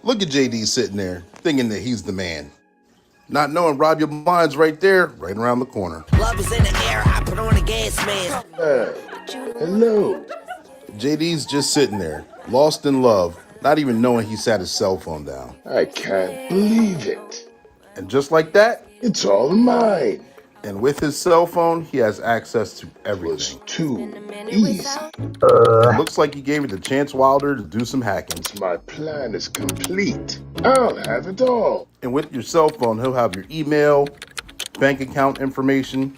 Look at JD sitting there, thinking that he's the man. Not knowing Rob Your Blind's right there, right around the corner. Love is in the air, I put on a gas man. Hello. JD's just sitting there, lost in love, not even knowing he sat his cell phone down. I can't believe it. And just like that, It's all mine. and with his cell phone, he has access to It was everything. too easy. It looks like he gave it to Chance Wilder to do some hacking. My plan is complete. I'll have it all. And with your cell phone, he'll have your email, bank account information.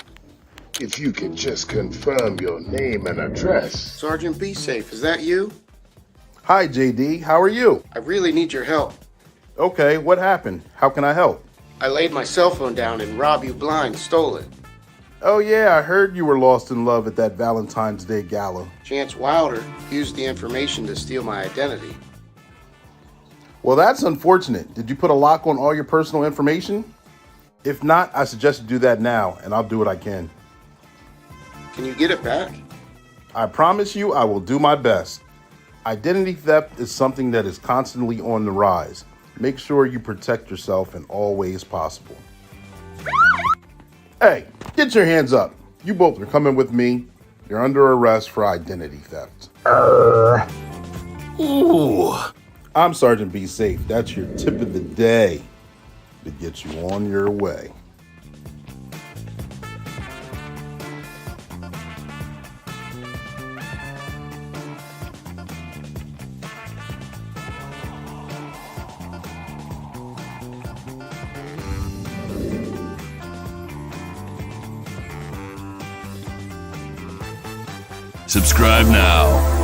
If you could just confirm your name and address. Sergeant Be Safe, is that you? Hi, JD. How are you? I really need your help. Okay, what happened? How can I help? I laid my cell phone down and Rob You Blind stole it. Oh, yeah, I heard you were lost in love at that Valentine's Day gala. Chance Wilder used the information to steal my identity. Well, that's unfortunate. Did you put a lock on all your personal information? If not, I suggest you do that now, and I'll do what I can. Can you get it back? I promise you I will do my best. Identity theft is something that is constantly on the rise. Make sure you protect yourself in all ways possible. Hey, get your hands up. You both are coming with me. You're under arrest for identity theft. Ooh. I'm Sergeant Be Safe. That's your tip of the day to get you on your way. Subscribe now.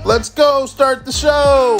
Let's go start the show.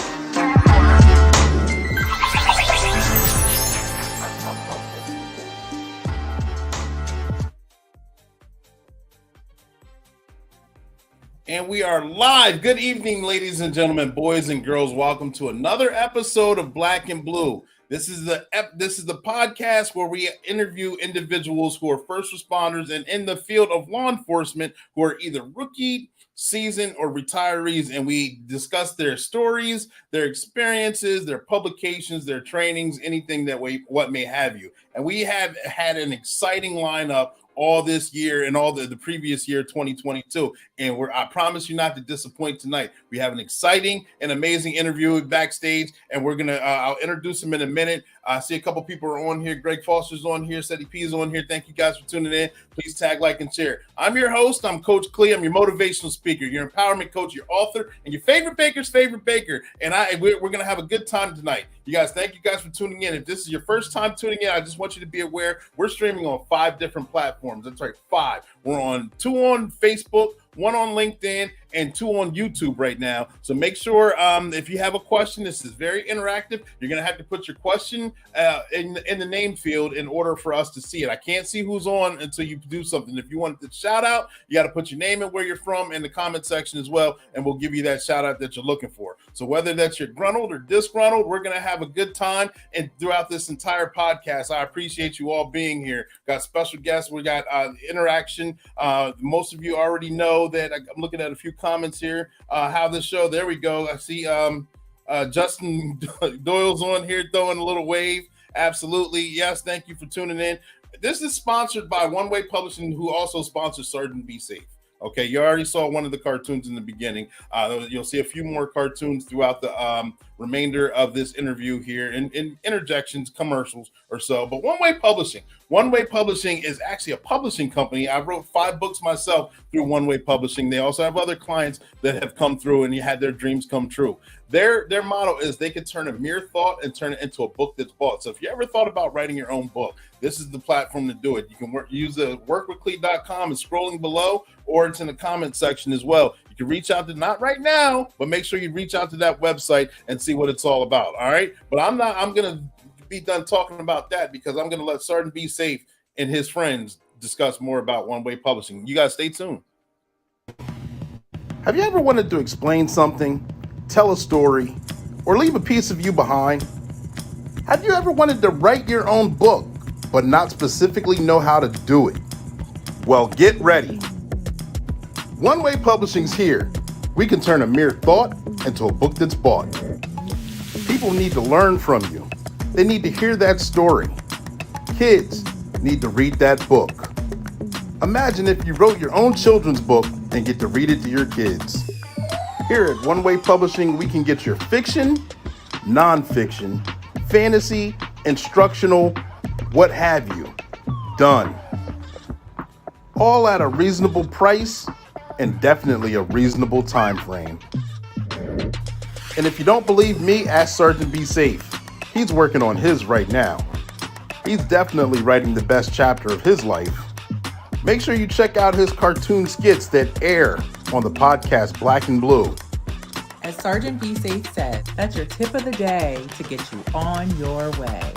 And we are live. Good evening, ladies and gentlemen, boys and girls. Welcome to another episode of Black and Blue. This is the podcast where we interview individuals who are first responders and in the field of law enforcement who are either rookie, seasoned, or retirees, and we discuss their stories, their experiences, their publications, their trainings, anything that what may have you. And we have had an exciting lineup all this year and all the previous year, 2022. And I promise you not to disappoint tonight. We have an exciting and amazing interview backstage, and we're gonna I'll introduce him in a minute. I see a couple people are on here. Greg Foster's on here. Seti P is on here. Thank you guys for tuning in. Please tag, like, and share. I'm your host. I'm Coach Clee. I'm your motivational speaker, your empowerment coach, your author, and your favorite baker's favorite baker. And we're going to have a good time tonight. You guys, thank you guys for tuning in. If this is your first time tuning in, I just want you to be aware we're streaming on 5 different platforms. That's right, 5. We're on 2 on Facebook, 1 on LinkedIn, and 2 on YouTube right now. So make sure if you have a question, this is very interactive. You're going to have to put your question in the name field in order for us to see it. I can't see who's on until you do something. If you want the shout out, you got to put your name and where you're from in the comment section as well, and we'll give you that shout out that you're looking for. So whether that's you're gruntled or disgruntled, we're going to have a good time and throughout this entire podcast. I appreciate you all being here. Got special guests. We got interaction. Most of you already know that. I'm looking at a few comments here. How this show, there we go. I see Justin Doyle's on here throwing a little wave. Absolutely. Yes, thank you for tuning in. This is sponsored by One Way Publishing, who also sponsors Sergeant Be Safe. Okay, you already saw one of the cartoons in the beginning. You'll see a few more cartoons throughout the remainder of this interview here in interjections, commercials or so. But One Way Publishing is actually a publishing company. I wrote 5 books myself through One Way Publishing. They also have other clients that have come through and you had their dreams come true. Their motto is they could turn a mere thought and turn it into a book that's bought. So if you ever thought about writing your own book, this is the platform to do it. You can use the workwithclee.com. It's scrolling below, or it's in the comment section as well. You can reach out to, not right now, but make sure you reach out to that website and see what it's all about. All right. But I'm going to be done talking about that because I'm going to let Sergeant Be Safe and his friends discuss more about One Way Publishing. You guys stay tuned. Have you ever wanted to explain something, tell a story, or leave a piece of you behind? Have you ever wanted to write your own book, but not specifically know how to do it? Well, get ready. One Way Publishing's here. We can turn a mere thought into a book that's bought. People need to learn from you. They need to hear that story. Kids need to read that book. Imagine if you wrote your own children's book and get to read it to your kids. Here at One Way Publishing, we can get your fiction, nonfiction, fantasy, instructional, what have you, done. All at a reasonable price and definitely a reasonable time frame. And if you don't believe me, ask Sergeant Be Safe. He's working on his right now. He's definitely writing the best chapter of his life. Make sure you check out his cartoon skits that air on the podcast Black and Blue. As Sergeant Be Safe said, that's your tip of the day to get you on your way.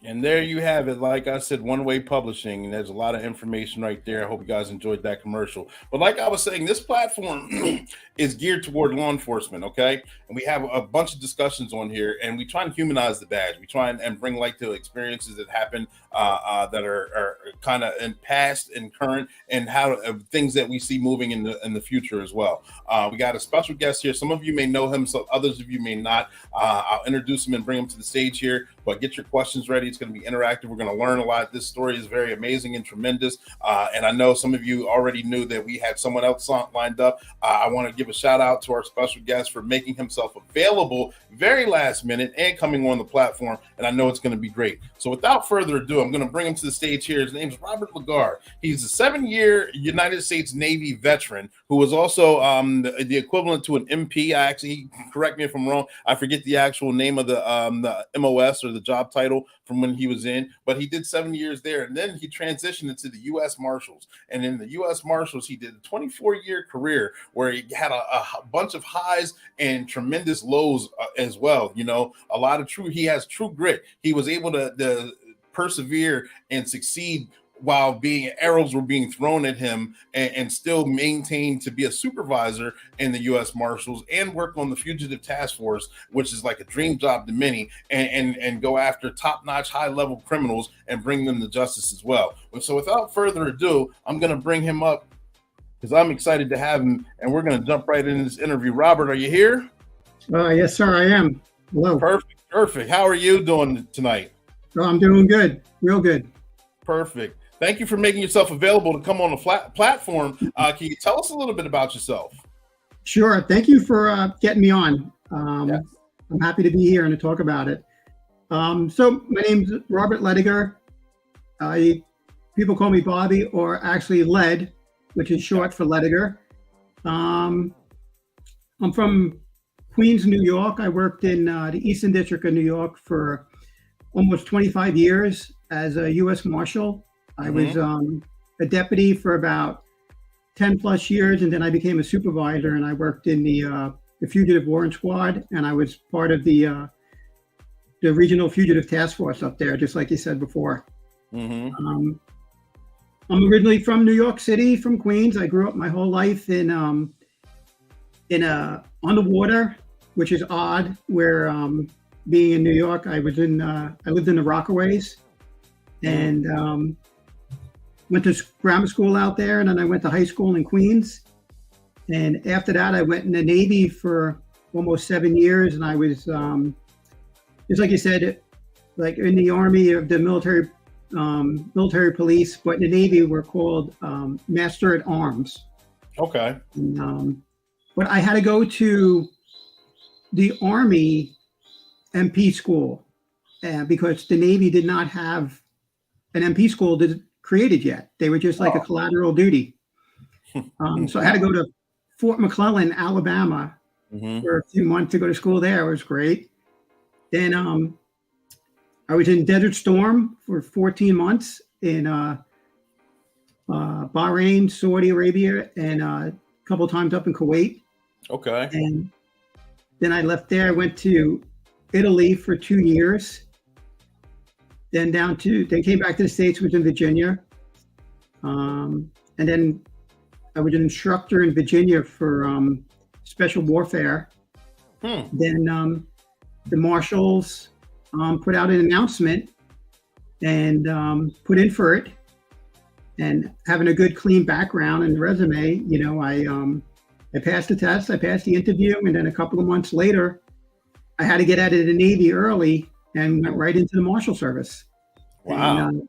And there you have it. Like I said, One Way Publishing. There's a lot of information right there. I hope you guys enjoyed that commercial. But like I was saying, this platform is geared toward law enforcement, okay? And we have a bunch of discussions on here, and we try and humanize the badge. We try and bring light to experiences that happen that are kind of in past and current, and how things that we see moving in the future as well. We got a special guest here. Some of you may know him, so others of you may not. I'll introduce him and bring him to the stage here. But get your questions ready. It's going to be interactive. We're going to learn a lot. This story is very amazing and tremendous. And I know some of you already knew that we had someone else lined up. I want to give a shout out to our special guest for making himself available very last minute and coming on the platform. And I know it's going to be great. So without further ado, I'm going to bring him to the stage here. His name is Robert Ledogar. He's a 7-year United States Navy veteran who was also the equivalent to an MP. Correct me if I'm wrong. I forget the actual name of the MOS or the job title from when he was in, but he did 7 years there. And then he transitioned into the U.S. Marshals. And in the U.S. Marshals, he did a 24-year career where he had a bunch of highs and tremendous lows as well. You know, he has true grit. He was able to persevere and succeed while arrows were being thrown at him, and still maintain to be a supervisor in the U.S. Marshals and work on the Fugitive Task Force, which is like a dream job to many, and go after top-notch, high-level criminals and bring them to justice as well. So without further ado, I'm going to bring him up because I'm excited to have him, and we're going to jump right into this interview. Robert, are you here? Yes, sir, I am. Hello. Perfect. How are you doing tonight? Oh, I'm doing good, real good. Perfect. Thank you for making yourself available to come on the platform. Can you tell us a little bit about yourself? Sure. Thank you for getting me on. Yes. I'm happy to be here and to talk about it. So my name's Robert Ledogar. People call me Bobby, or actually Led, which is short for Ledogar. I'm from Queens, New York. I worked in the Eastern District of New York for almost 25 years as a U.S. Marshal. I was a deputy for about 10 plus years, and then I became a supervisor, and I worked in the Fugitive Warrant Squad, and I was part of the Regional Fugitive Task Force up there, just like you said before. I'm originally from New York City, from Queens. I grew up my whole life in on the water, which is odd. Where being in New York, I lived in the Rockaways, and went to grammar school out there, and then I went to high school in Queens. And after that, I went in the Navy for almost 7 years, and I was just like you said, like in the Army of the military police, but in the Navy we're called Master at Arms. Okay. And, but I had to go to the Army MP school because the Navy did not have an MP school created yet. They were just like a collateral duty. So I had to go to Fort McClellan, Alabama, for a few months to go to school there. It was great. Then I was in Desert Storm for 14 months in Bahrain, Saudi Arabia, and a couple of times up in Kuwait. Okay. And then I left there. I went to Italy for 2 years. Then came back to the States, was in Virginia. And then I was an instructor in Virginia for special warfare. Then the Marshals put out an announcement and put in for it. And having a good, clean background and resume, you know, I passed the test, I passed the interview, and then a couple of months later, I had to get out of the Navy early and went right into the Marshal Service. Wow. And,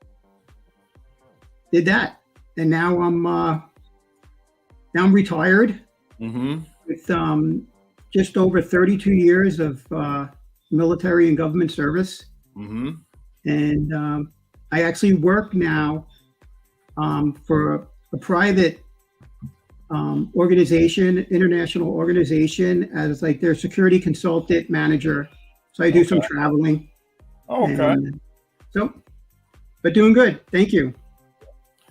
did that, and now I'm retired with just over 32 years of military and government service. And I actually work now for a private organization, international organization, as like their security consultant manager. So I do some traveling. Okay. But doing good. Thank you.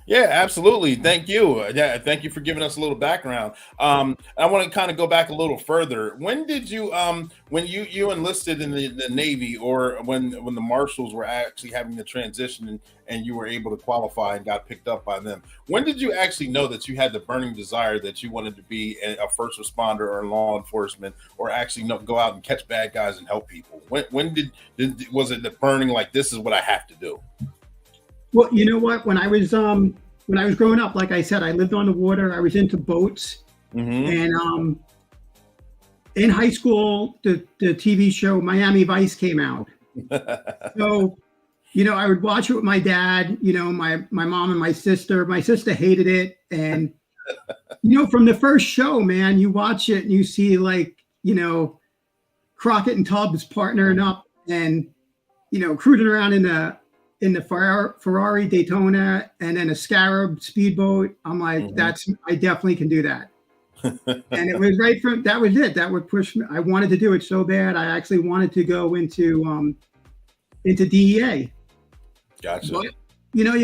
Yeah, absolutely. Thank you. Yeah, thank you for giving us a little background. I want to kind of go back a little further. When did you, when you enlisted in the Navy, or when the Marshals were actually having the transition and you were able to qualify and got picked up by them? When did you actually know that you had the burning desire that you wanted to be a first responder or law enforcement, or actually go out and catch bad guys and help people? When did was it the burning, like, this is what I have to do? Well, you know what? When I was growing up, like I said, I lived on the water. I was into boats, and in high school, the TV show Miami Vice came out. So, you know, I would watch it with my dad. You know, my mom and my sister. My sister hated it, and you know, from the first show, man, you watch it and you see, like, you know, Crockett and Tubbs partnering up and, you know, cruising around in the Ferrari Daytona, and then a Scarab speedboat. I'm like, I definitely can do that. And it was that was it. That would push me. I wanted to do it so bad. I actually wanted to go into DEA. Gotcha. But, you know,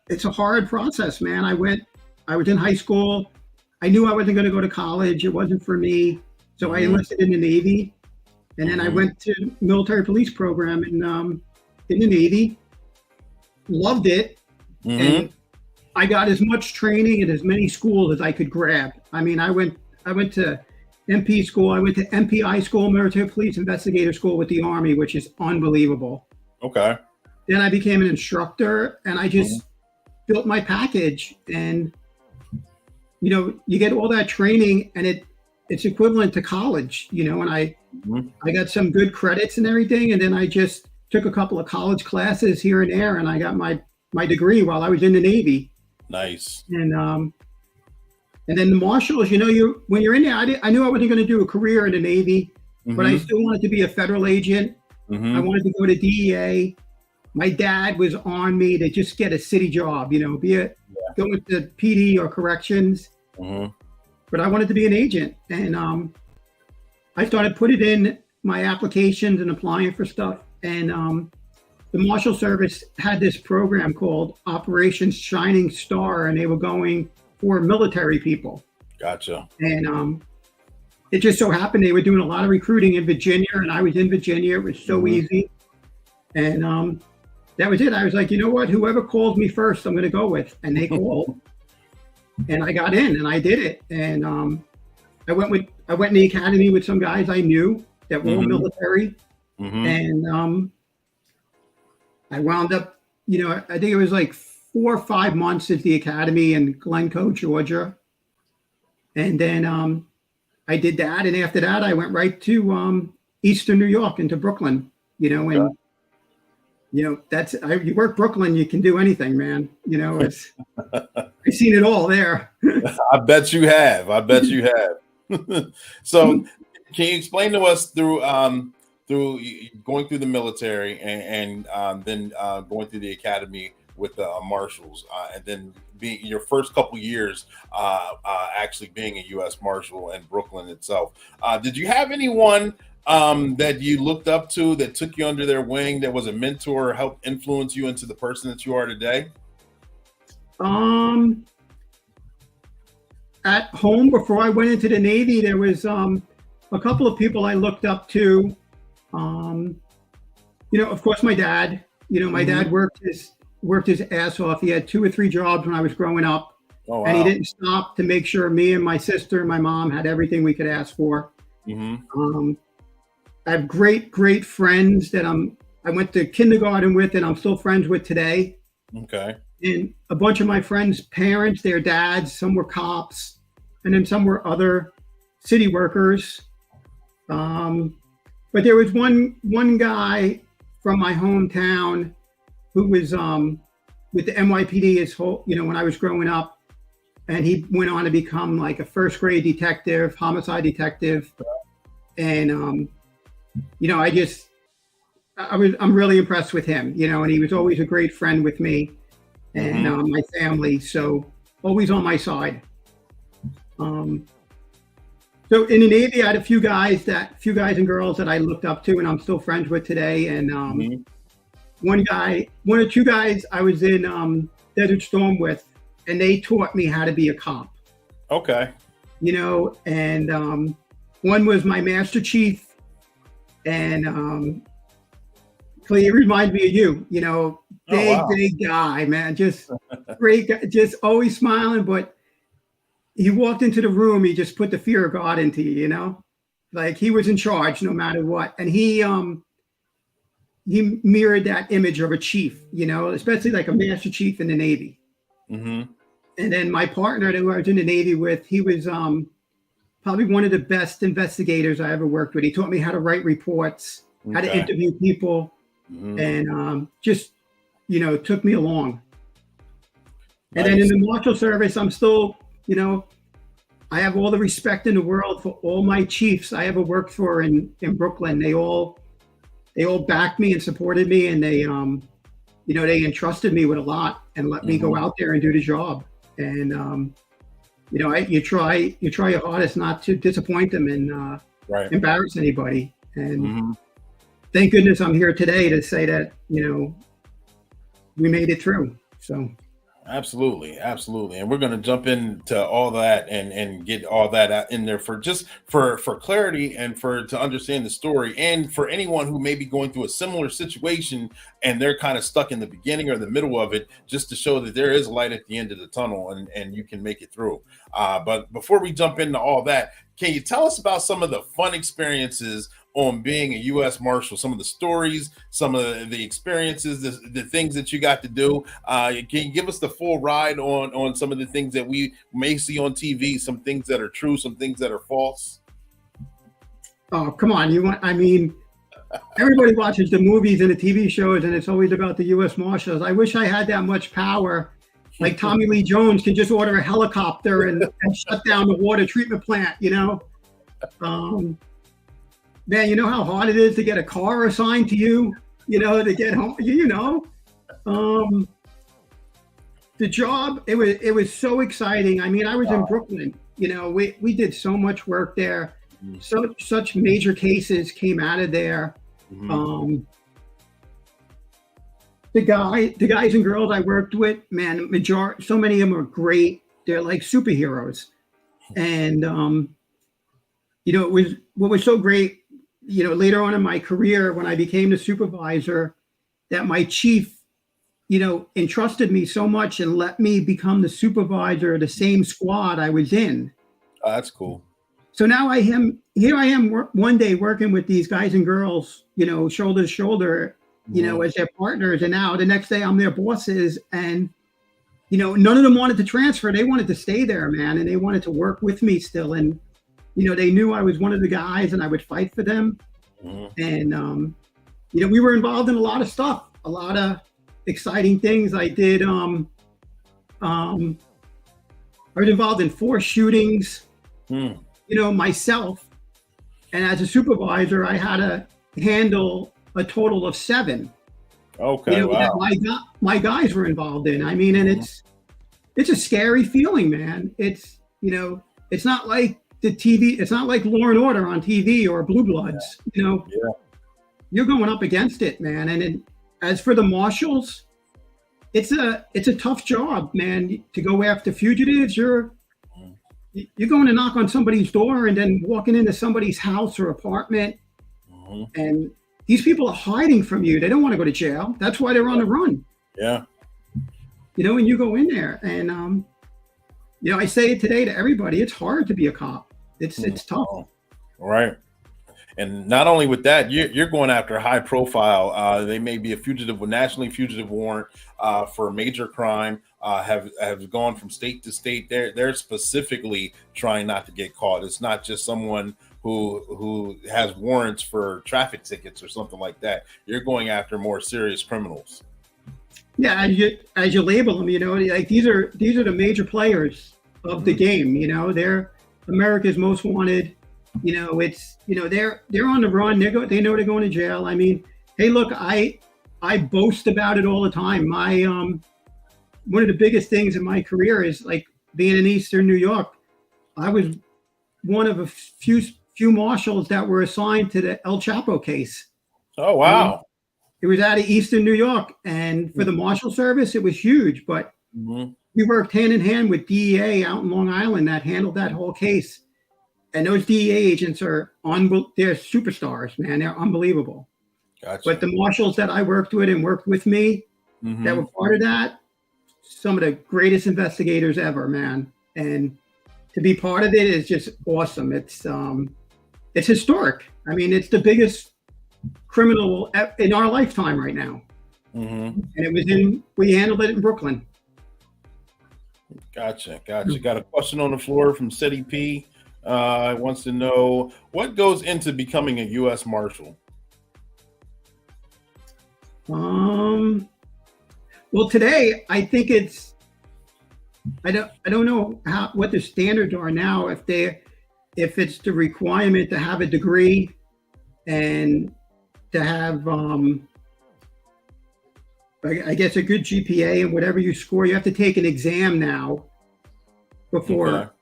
it's a hard process, man. I was in high school. I knew I wasn't going to go to college. It wasn't for me. So I enlisted in the Navy, and then I went to military police program in the Navy. Loved it, and I got as much training at as many schools as I could grab. I mean, I went to MP school. I went to MPI school, Military Police Investigator School with the Army, which is unbelievable. Okay. Then I became an instructor, and I just built my package. And you get all that training, and it's equivalent to college, and I got some good credits and everything, and then I just took a couple of college classes here and there, and I got my degree while I was in the Navy. Nice. And then the marshals, when you're in there, I knew I wasn't going to do a career in the Navy, but I still wanted to be a federal agent. I wanted to go to DEA. My dad was on me to just get a city job, go with the PD or corrections. But I wanted to be an agent, and I started putting in my applications and applying for stuff. And the Marshal Service had this program called Operation Shining Star, and they were going for military people. Gotcha. And it just so happened they were doing a lot of recruiting in Virginia, and I was in Virginia. It was so easy. And that was it. I was like, you know what? Whoever calls me first, I'm going to go with. And they called. And I got in, and I did it. And I went in the academy with some guys I knew that were all military. And I wound up, I think it was like 4 or 5 months at the academy in Glencoe, Georgia. And then I did that. And after that, I went right to Eastern New York, into Brooklyn, and you work Brooklyn, you can do anything, man. It's I've seen it all there. I bet you have. So can you explain to us through going through the military and then going through the academy with the marshals, and then being your first couple years actually being a U.S. Marshal in Brooklyn itself, did you have anyone that you looked up to, that took you under their wing, that was a mentor, helped influence you into the person that you are today? At home, before I went into the Navy, there was a couple of people I looked up to. Of course, my dad. My dad worked his ass off. He had 2 or 3 jobs when I was growing up. Oh, wow. And he didn't stop to make sure me and my sister and my mom had everything we could ask for. I have great friends that I went to kindergarten with, and I'm still friends with today. Okay. And a bunch of my friends' parents, their dads, some were cops, and then some were other city workers. But there was one guy from my hometown who was with the NYPD his whole, when I was growing up, and he went on to become like a first grade detective, homicide detective, and I'm really impressed with him, and he was always a great friend with me and my family, so always on my side. So in the Navy, I had a few guys and girls that I looked up to, and I'm still friends with today. And one or two guys I was in Desert Storm with, and they taught me how to be a cop. Okay. And one was my Master Chief, and he reminds me of you. Big guy, man, just great guy, just always smiling. But he walked into the room, he just put the fear of God into you, like he was in charge no matter what. And he mirrored that image of a chief, especially like a Master Chief in the Navy. And then my partner that I was in the Navy with, he was probably one of the best investigators I ever worked with. He taught me how to write reports, how to interview people, and just, took me along. And then in the Marshal Service, I'm still, I have all the respect in the world for all my chiefs I ever worked for in Brooklyn. They all backed me and supported me, and they entrusted me with a lot and let me go out there and do the job. And you try your hardest not to disappoint them and embarrass anybody. And thank goodness I'm here today to say that we made it through. So. Absolutely. And we're going to jump into all that and get all that out in there for clarity and to understand the story, and for anyone who may be going through a similar situation and they're kind of stuck in the beginning or the middle of it, just to show that there is light at the end of the tunnel and you can make it through. But before we jump into all that, can you tell us about some of the fun experiences on being a U.S. Marshal, some of the stories, some of the experiences, the things that you got to do. Can you give us the full ride on some of the things that we may see on TV, some things that are true, some things that are false? Oh, come on. Everybody watches the movies and the TV shows, and it's always about the U.S. Marshals. I wish I had that much power. Like Tommy Lee Jones can just order a helicopter and shut down the water treatment plant, Man, you know how hard it is to get a car assigned to you, to get home, The job, it was so exciting. I was in Brooklyn, we did so much work there. Such major cases came out of there. The guys and girls I worked with, man, so many of them are great. They're like superheroes. And, what was so great, later on in my career, when I became the supervisor, that my chief, entrusted me so much and let me become the supervisor of the same squad I was in. Oh, that's cool. So now here I am one day working with these guys and girls, shoulder to shoulder, as their partners. And now the next day I'm their bosses. And, none of them wanted to transfer. They wanted to stay there, man. And they wanted to work with me still. And, they knew I was one of the guys and I would fight for them. And, we were involved in a lot of stuff, a lot of exciting things. I did. I was involved in 4 shootings. Myself, and as a supervisor, I had to handle a total of 7. Okay, wow. That my guys were involved in. And it's a scary feeling, man. It's it's not like the TV. It's not like Law and Order on TV or Blue Bloods. You're going up against it, man. And as for the marshals, it's a tough job, man. To go after fugitives, you're going to knock on somebody's door and then walking into somebody's house or apartment. And these people are hiding from you. They don't want to go to jail. That's why they're on the run. Yeah. And you go in there and, I say it today to everybody. It's hard to be a cop. It's tough. Right. And not only with that, you're going after high profile. They may be a fugitive, nationally fugitive warrant for a major crime. Have gone from state to state. They're specifically trying not to get caught. It's not just someone who has warrants for traffic tickets or something like that. You're going after more serious criminals. Yeah, as you label them, like these are the major players of the game. They're America's most wanted. They're on the run. They know they're going to jail. Hey, look, I boast about it all the time. One of the biggest things in my career is like being in Eastern New York. I was one of a few marshals that were assigned to the El Chapo case. Oh, wow. It was out of Eastern New York. And for the Marshal Service, it was huge. But we worked hand in hand with DEA out in Long Island that handled that whole case. And those DEA agents they're superstars, man. They're unbelievable. Gotcha. But the marshals that I worked with and worked with me that were part of that, some of the greatest investigators ever, man. And to be part of it is just awesome. It's historic. It's the biggest criminal in our lifetime right now. And we handled it in Brooklyn. Gotcha. Got a question on the floor from City P. Wants to know what goes into becoming a U.S. Marshal. Well, today I think I don't know what the standards are now. If it's the requirement to have a degree and to have I guess a good GPA, and whatever you score, you have to take an exam now before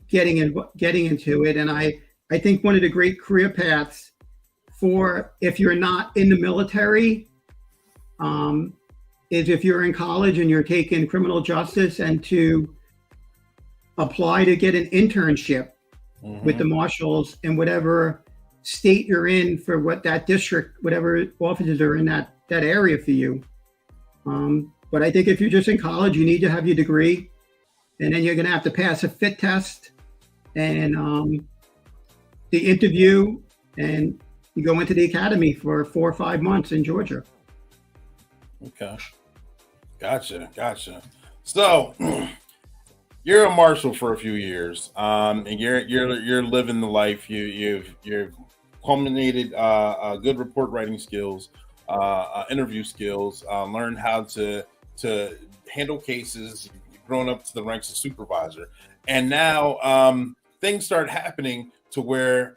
getting into it. And I think one of the great career paths for if you're not in the military is if you're in college and you're taking criminal justice and to apply to get an internship with the marshals in whatever state you're in for what that district, whatever offices are in that area for you. But I think if you're just in college, you need to have your degree, and then you're going to have to pass a fit test and the interview. And you go into the academy for 4 or 5 months in Georgia. Okay. Gotcha. So you're a marshal for a few years, and you're living the life. You've culminated good report writing skills, interview skills, learned how to handle cases. You've grown up to the ranks of supervisor, and now things start happening to where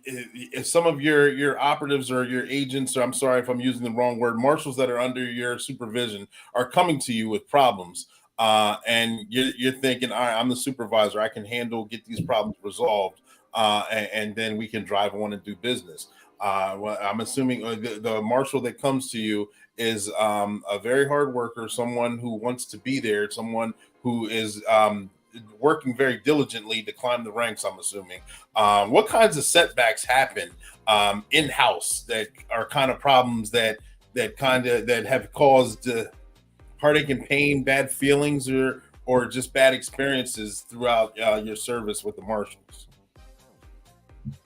if some of your operatives or your agents, or I'm sorry if I'm using the wrong word, marshals that are under your supervision are coming to you with problems, and you're thinking, all right, I'm the supervisor, I can get these problems resolved, and then we can drive on and do business. Well, I'm assuming the marshal that comes to you is a very hard worker, someone who wants to be there, someone who is working very diligently to climb the ranks. I'm assuming. What kinds of setbacks happen in-house that are kind of problems that have caused heartache and pain, bad feelings, or just bad experiences throughout your service with the marshals?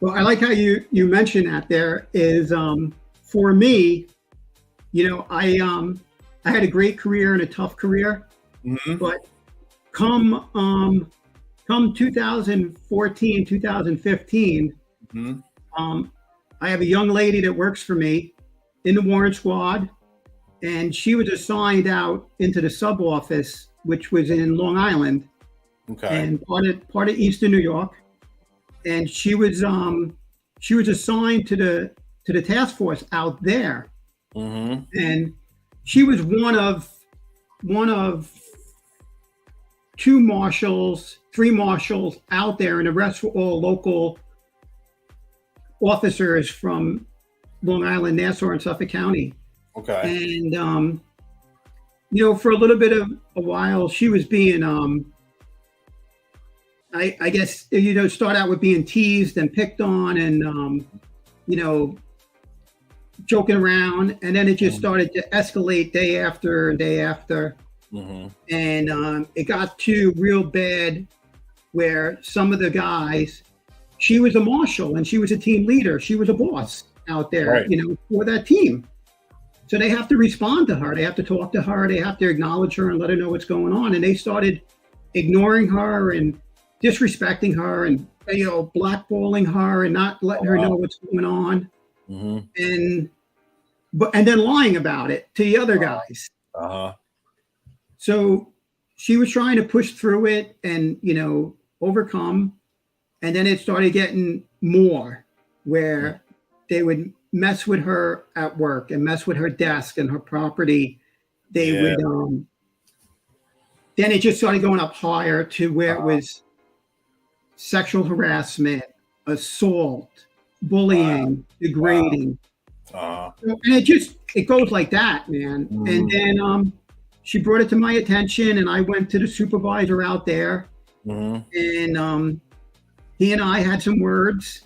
Well, I like how you mentioned that. There is for me, I had a great career and a tough career, but come 2014, 2015, I have a young lady that works for me in the warrant squad, and she was assigned out into the sub office, which was in Long Island, and part of Eastern New York. And she was assigned to the task force out there, and she was one of 2 marshals, 3 marshals out there, and the rest were all local officers from Long Island, Nassau, and Suffolk County. Okay. And for a little bit of a while, she was being I guess start out with being teased and picked on and joking around, and then it just started to escalate day after day after. And it got to real bad where some of the guys, she was a marshal and she was a team leader. She was a boss out there, right, for that team. So they have to respond to her. They have to talk to her. They have to acknowledge her and let her know what's going on. And they started ignoring her and disrespecting her and, blackballing her and not letting her know what's going on. And then lying about it to the other guys. So she was trying to push through it and, overcome. And then it started getting more where they would mess with her at work and mess with her desk and her property. They would, then it just started going up higher to where it was sexual harassment, assault, bullying, degrading. And it goes like that, man. And then she brought it to my attention, and I went to the supervisor out there, and he and I had some words,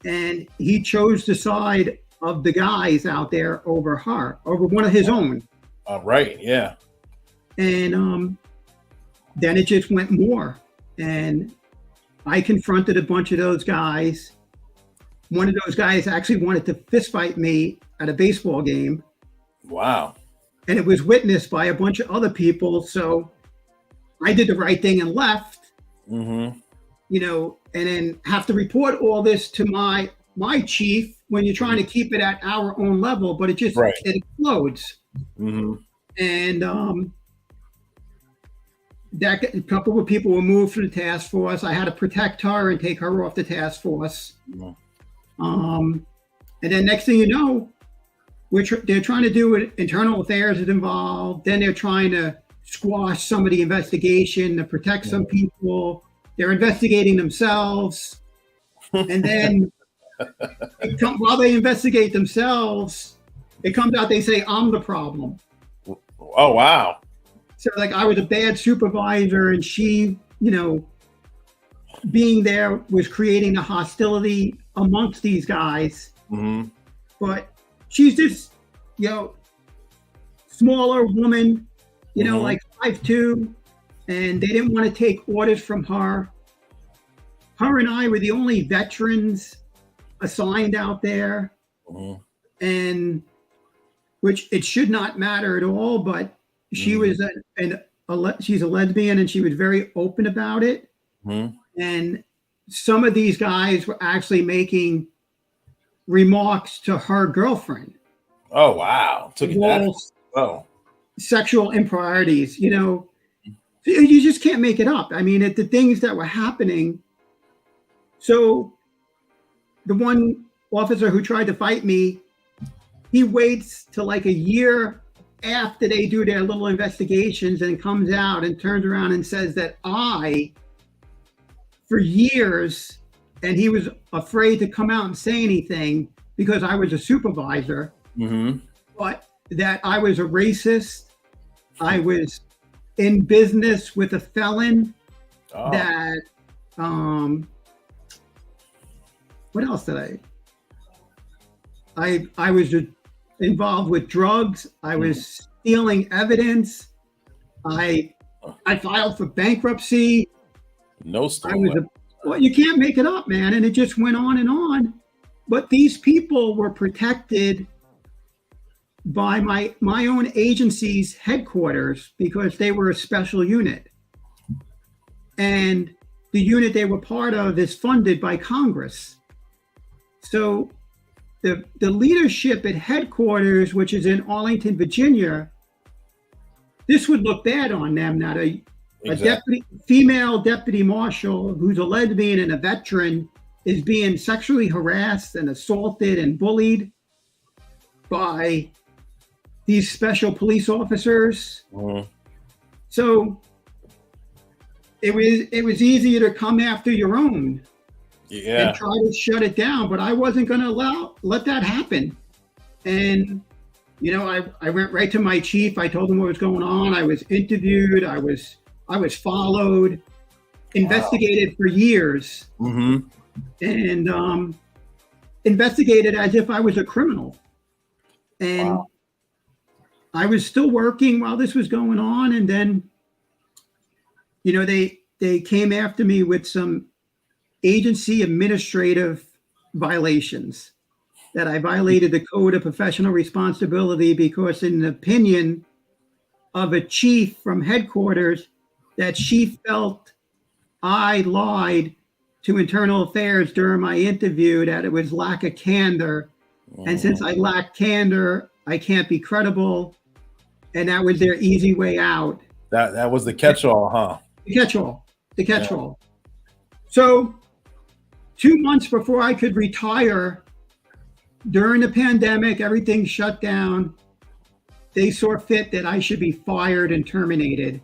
and he chose the side of the guys out there over her, over one of his own. Right, yeah. And then it just went more, and I confronted a bunch of those guys. One of those guys actually wanted to fist fight me at a baseball game. Wow. And it was witnessed by a bunch of other people. So I did the right thing and left, and then have to report all this to my chief when you're trying to keep it at our own level, but it just, it explodes. And that a couple of people were moved to the task force. I had to protect her and take her off the task force. And then next thing you know, they're trying to do it. Internal affairs is involved. Then they're trying to squash some of the investigation to protect some people. They're investigating themselves. And then while they investigate themselves, it comes out, they say, I'm the problem. Oh, wow. So like I was a bad supervisor, and she, being there was creating a hostility amongst these guys. But she's this, smaller woman, like 5'2", and they didn't want to take orders from her. Her and I were the only veterans assigned out there, Mhm. and which it should not matter at all, but she was she's a lesbian, and she was very open about it. Mhm. And some of these guys were actually making remarks to her girlfriend. Oh wow, took it that. Oh, Sexual improprieties, you just can't make it up. I mean, the things that were happening. So the one officer who tried to fight me, he waits till like a year after they do their little investigations and comes out and turns around and says that for years, and he was afraid to come out and say anything because I was a supervisor, but that I was a racist. I was in business with a felon. That what else did I was involved with drugs. I was stealing evidence. I filed for bankruptcy. No story. Well, you can't make it up, man. And it just went on and on. But these people were protected by my own agency's headquarters because they were a special unit. And the unit they were part of is funded by Congress. So the leadership at headquarters, which is in Arlington, Virginia, this would look bad on them. That a female deputy marshal who's a lesbian and a veteran is being sexually harassed and assaulted and bullied by these special police officers. So it was easier to come after your own and try to shut it down, but I wasn't going to let that happen. And I went right to my chief. I told him what was going on. I was interviewed. I was followed, investigated for years, and investigated as if I was a criminal. And I was still working while this was going on, and then they came after me with some agency administrative violations, that I violated the code of professional responsibility because, in the opinion of a chief from headquarters, that she felt I lied to internal affairs during my interview, that it was lack of candor. And since I lack candor, I can't be credible. And that was their easy way out. That was the catch-all, huh? The catch-all. So 2 months before I could retire, during the pandemic, everything shut down. They saw fit that I should be fired and terminated,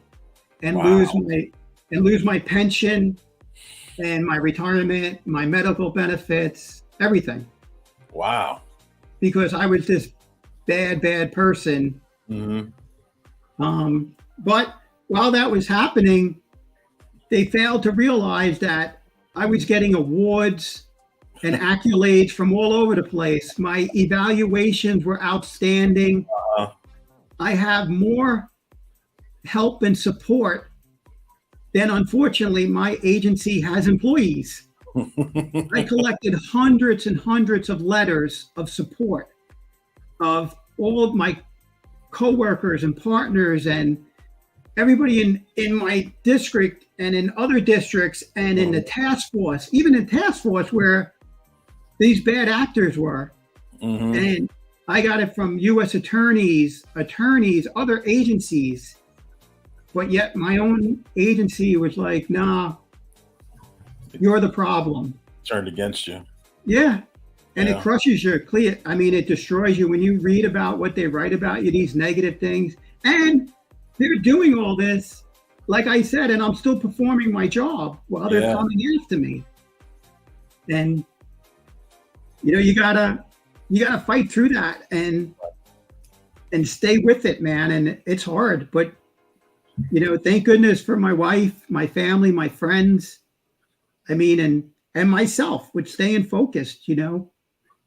and lose my pension and my retirement, my medical benefits, everything. Wow. Because I was this bad person. But while that was happening, they failed to realize that I was getting awards and accolades from all over the place. My evaluations were outstanding. I have more help and support than, unfortunately, my agency has employees. I collected hundreds and hundreds of letters of support of all of my coworkers and partners and everybody in my district and in other districts and in the task force, even in task force where these bad actors were. And I got it from U.S. attorneys, other agencies. But yet my own agency was like, nah, you're the problem. Turned against you. Yeah. And it crushes your clear. I mean, it destroys you when you read about what they write about you, these negative things. And they're doing all this, like I said, and I'm still performing my job while they're coming after me. And, you gotta fight through that and stay with it, man. And it's hard, but thank goodness for my wife, my family, my friends. I mean, and myself with staying focused,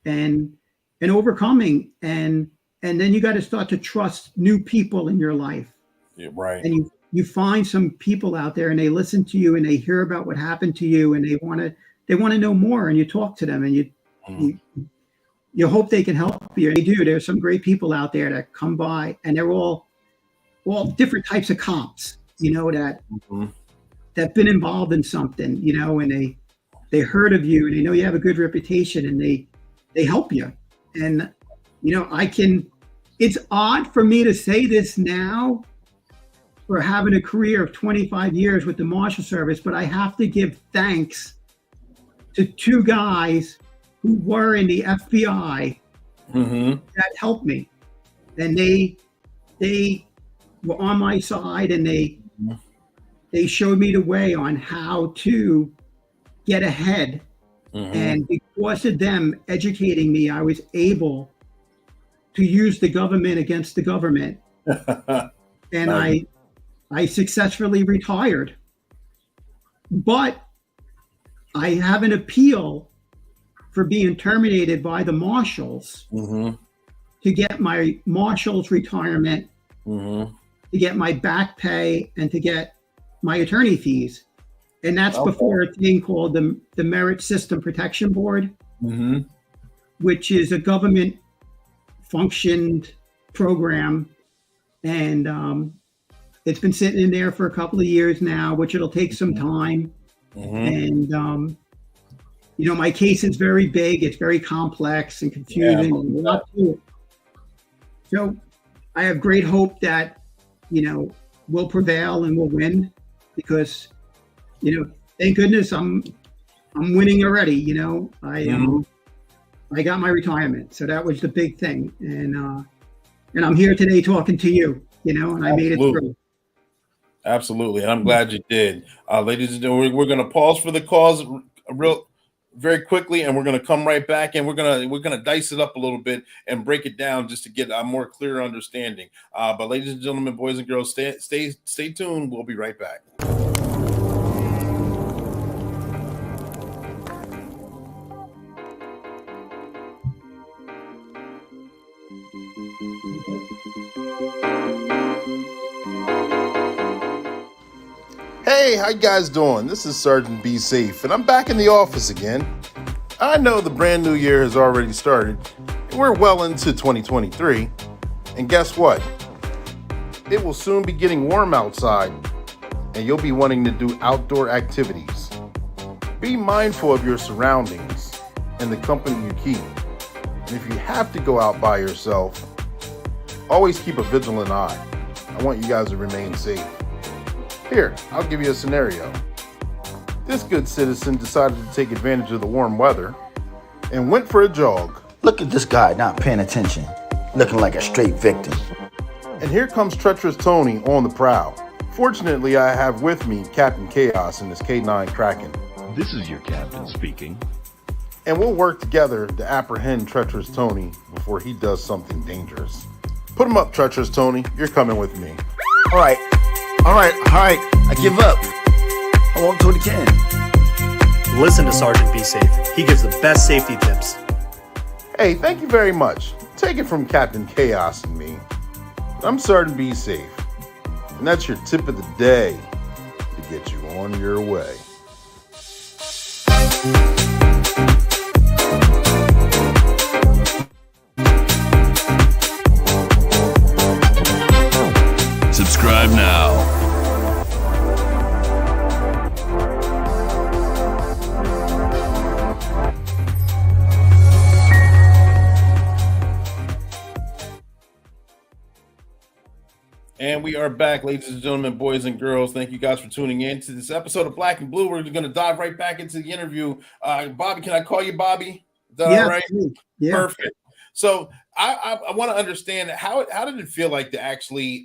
and overcoming. And then you got to start to trust new people in your life. Yeah, right. And you find some people out there and they listen to you and they hear about what happened to you and they want to know more, and you talk to them and you hope they can help you. And they do. There's some great people out there that come by, and they're all different types of cops, that that've been involved in something, and they heard of you and they know you have a good reputation, and they help you. And it's odd for me to say this now for having a career of 25 years with the Marshal Service, but I have to give thanks to two guys who were in the FBI that helped me. And they were on my side, and they showed me the way on how to get ahead. And because of them educating me, I was able to use the government against the government. And I successfully retired. But I have an appeal for being terminated by the marshals to get my marshal's retirement, to get my back pay, and to get my attorney fees. And that's before a thing called the Merit System Protection Board, which is a government functioned program. And it's been sitting in there for a couple of years now, which it'll take some time. And, my case is very big. It's very complex and confusing. And a lot to it. So I have great hope that, we'll prevail and we'll win, because, thank goodness I'm winning already. I got my retirement. So that was the big thing. And I'm here today talking to you, and I made it through. Absolutely. And I'm glad you did. Ladies and gentlemen, we're going to pause for the cause very quickly, and we're going to come right back, and we're going to dice it up a little bit and break it down just to get a more clear understanding. But ladies and gentlemen, boys and girls, stay tuned. We'll be right back. Hey, how you guys doing? This is Sergeant Be Safe, and I'm back in the office again. I know the brand new year has already started, and we're well into 2023. And guess what? It will soon be getting warm outside, and you'll be wanting to do outdoor activities. Be mindful of your surroundings and the company you keep. And if you have to go out by yourself, always keep a vigilant eye. I want you guys to remain safe. Here, I'll give you a scenario. This good citizen decided to take advantage of the warm weather and went for a jog. Look at this guy not paying attention, looking like a straight victim. And here comes treacherous Tony on the prowl. Fortunately, I have with me Captain Chaos in his K9 Kraken. This is your captain speaking. And we'll work together to apprehend treacherous Tony before he does something dangerous. Put him up, treacherous Tony. You're coming with me. All right, I give up. I won't do it again. Listen to Sergeant Be Safe. He gives the best safety tips. Hey, thank you very much. Take it from Captain Chaos and me. I'm Sergeant Be Safe. And that's your tip of the day to get you on your way. Subscribe now. And we are back, ladies and gentlemen, boys and girls. Thank you guys for tuning in to this episode of Black and Blue. We're going to dive right back into the interview. Bobby, can I call you Bobby? Is that all right? Yeah. Perfect. So I want to understand how did it feel like to actually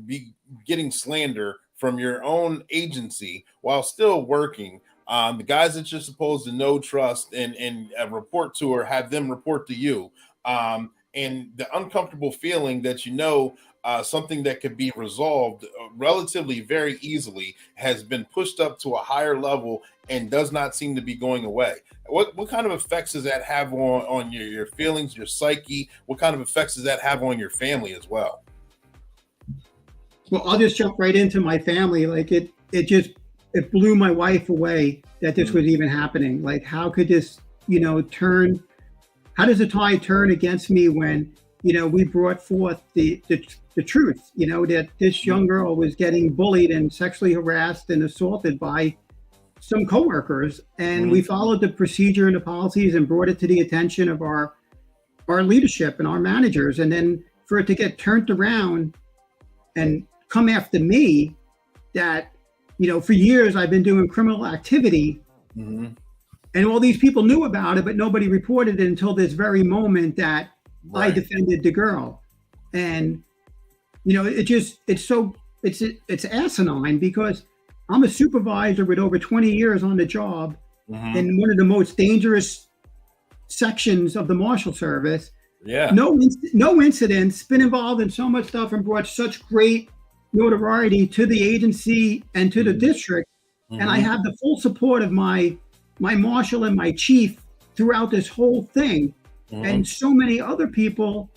be getting slander from your own agency while still working? The guys that you're supposed to know, trust, and report to, or have them report to you, and the uncomfortable feeling that something that could be resolved relatively very easily has been pushed up to a higher level and does not seem to be going away. What kind of effects does that have on your feelings, your psyche? What kind of effects does that have on your family as well? Well, I'll just jump right into my family. Like it blew my wife away that this was even happening. Like, how could this, turn how does the tide turn against me when, we brought forth the truth, that this young girl was getting bullied and sexually harassed and assaulted by some coworkers, and we followed the procedure and the policies and brought it to the attention of our leadership and our managers, and then for it to get turned around and come after me, that for years I've been doing criminal activity, and all these people knew about it, but nobody reported it until this very moment that I defended the girl. And it's asinine, because I'm a supervisor with over 20 years on the job in one of the most dangerous sections of the Marshal Service. Yeah. No incidents, been involved in so much stuff and brought such great notoriety to the agency and to the district. And I have the full support of my marshal and my chief throughout this whole thing, and so many other people,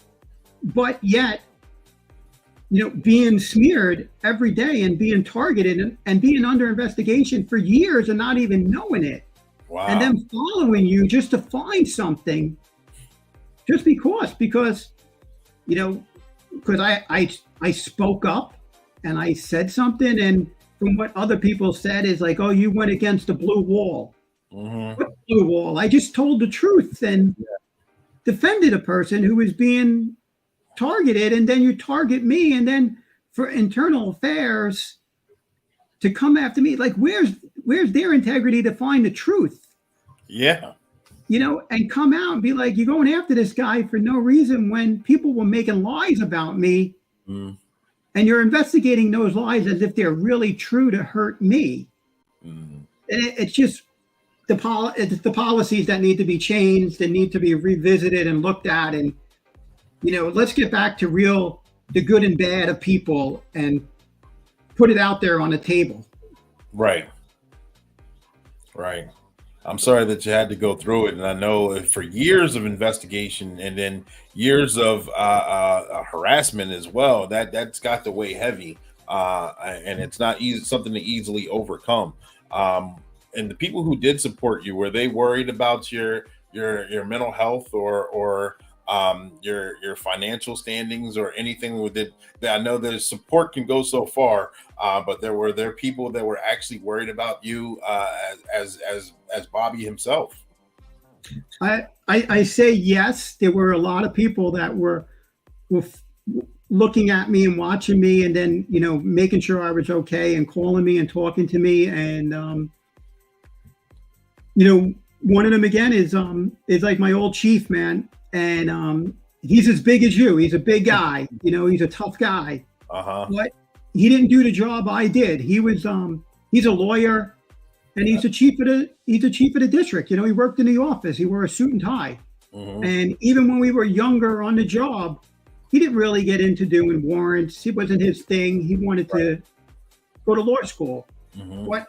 but yet, being smeared every day and being targeted and being under investigation for years and not even knowing it. Wow. And then following you just to find something, just because I spoke up and I said something, and from what other people said is like, oh, you went against the blue wall. What blue wall? I just told the truth and defended a person who was being targeted, and then you target me, and then for internal affairs to come after me, like where's their integrity to find the truth? Yeah. And come out and be like, you're going after this guy for no reason, when people were making lies about me, and you're investigating those lies as if they're really true to hurt me. And it's just the policies that need to be changed and need to be revisited and looked at, and let's get back to the good and bad of people and put it out there on the table. Right. I'm sorry that you had to go through it. And I know for years of investigation and then years of harassment as well, that's got to weigh heavy. And it's not something to easily overcome. And the people who did support you, were they worried about your mental health or your financial standings or anything with it? I know the support can go so far, but were there people that were actually worried about you as Bobby himself? I say yes. There were a lot of people that were looking at me and watching me, and then making sure I was okay and calling me and talking to me, and one of them again is like my old chief, man. And he's as big as you. He's a big guy. He's a tough guy. But he didn't do the job I did. He was he's a lawyer, and he's the chief of the district. He worked in the office. He wore a suit and tie. And even when we were younger on the job, he didn't really get into doing warrants. It wasn't his thing. He wanted to go to law school. But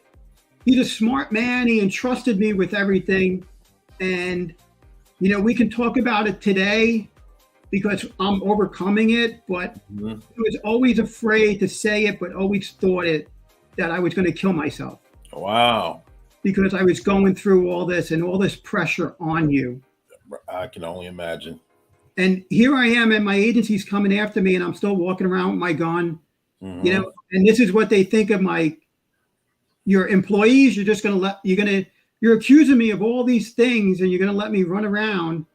he's a smart man. He entrusted me with everything, and we can talk about it today because I'm overcoming it, but I was always afraid to say it, but always thought that I was going to kill myself. Wow. Because I was going through all this and all this pressure on you. I can only imagine. And here I am, and my agency's coming after me, and I'm still walking around with my gun, and this is what they think of your employees. You're just going to you're accusing me of all these things, and you're going to let me run around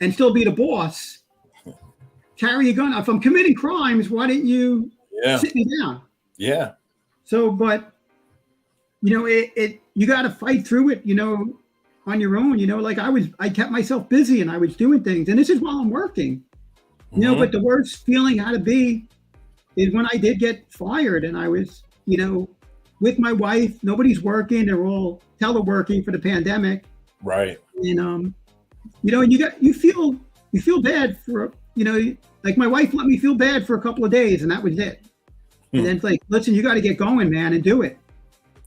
and still be the boss, carry a gun. If I'm committing crimes, why didn't you sit me down? Yeah. So, but, you got to fight through it, on your own. Like I kept myself busy and I was doing things, and this is while I'm working, but the worst feeling had to be is when I did get fired, and I was, with my wife. Nobody's working. They're all teleworking for the pandemic. Right. And you feel bad for, like my wife let me feel bad for a couple of days, and that was it. And then it's like, listen, you got to get going, man, and do it.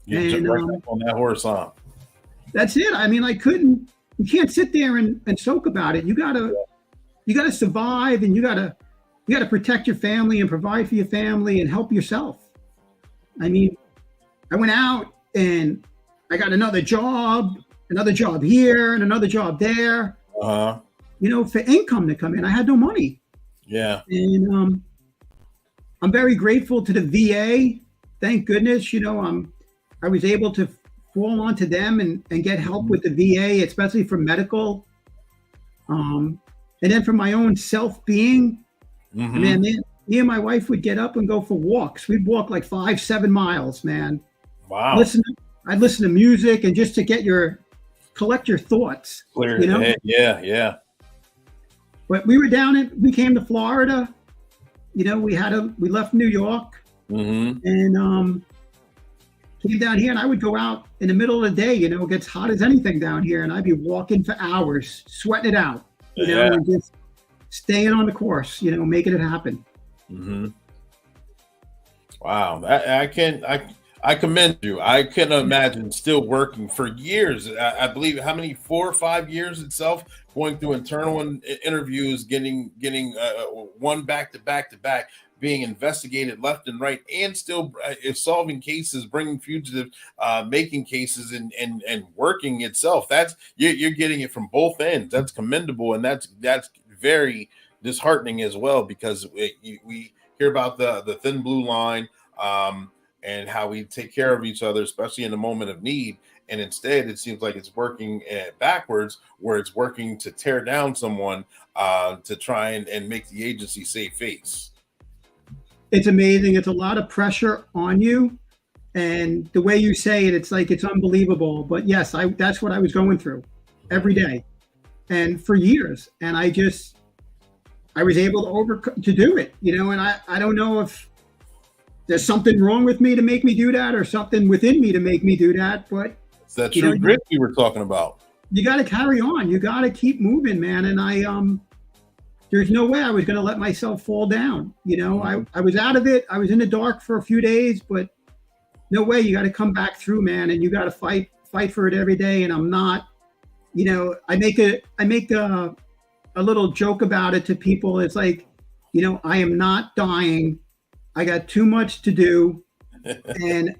And right on that horse, huh? That's it. I mean, you can't sit there and soak about it. You gotta survive, and you gotta protect your family and provide for your family and help yourself. I mean, I went out and I got another job here and another job there. for income to come in. I had no money. Yeah. And I'm very grateful to the VA. Thank goodness, I was able to fall onto them and get help with the VA, especially for medical. And then for my own self-being, man, me and my wife would get up and go for walks. We'd walk like 5-7 miles, man. Wow. I'd listen to music and just to collect your thoughts. Clear your head. Yeah. But we came to Florida. We left New York and came down here, and I would go out in the middle of the day. It gets hot as anything down here, and I'd be walking for hours, sweating it out, and just staying on the course, making it happen. Wow. I commend you. I couldn't imagine still working for years. I believe how many 4 or 5 years itself, going through internal interviews, getting one back to back, being investigated left and right, and still solving cases, bringing fugitives, making cases, and working itself. That's you're getting it from both ends. That's commendable, and that's very disheartening as well, because we hear about the thin blue line. And how we take care of each other, especially in a moment of need. And instead, it seems like it's working backwards, where it's working to tear down someone to try and make the agency save face. It's amazing. It's a lot of pressure on you. And the way you say it, it's like it's unbelievable. But yes, that's what I was going through every day and for years. And I was able to do it, and I don't know if there's something wrong with me to make me do that, or something within me to make me do that. But it's that true grit we were talking about. You got to carry on. You got to keep moving, man. And there's no way I was going to let myself fall down. I was out of it. I was in the dark for a few days, but no way. You got to come back through, man. And you got to fight for it every day. And I'm not, I make a little joke about it to people. It's like, I am not dying. I got too much to do. And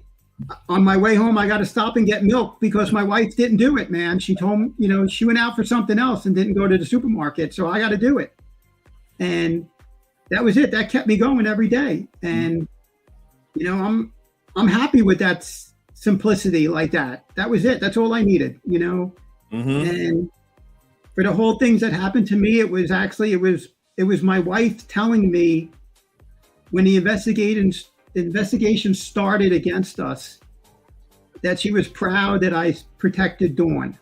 on my way home, I got to stop and get milk because my wife didn't do it, man. She told me, she went out for something else and didn't go to the supermarket. So I got to do it. And that was it. That kept me going every day. And, I'm happy with that simplicity like that. That was it. That's all I needed, And for the whole things that happened to me, it was my wife telling me, when the investigation started against us, that she was proud that I protected Dawn.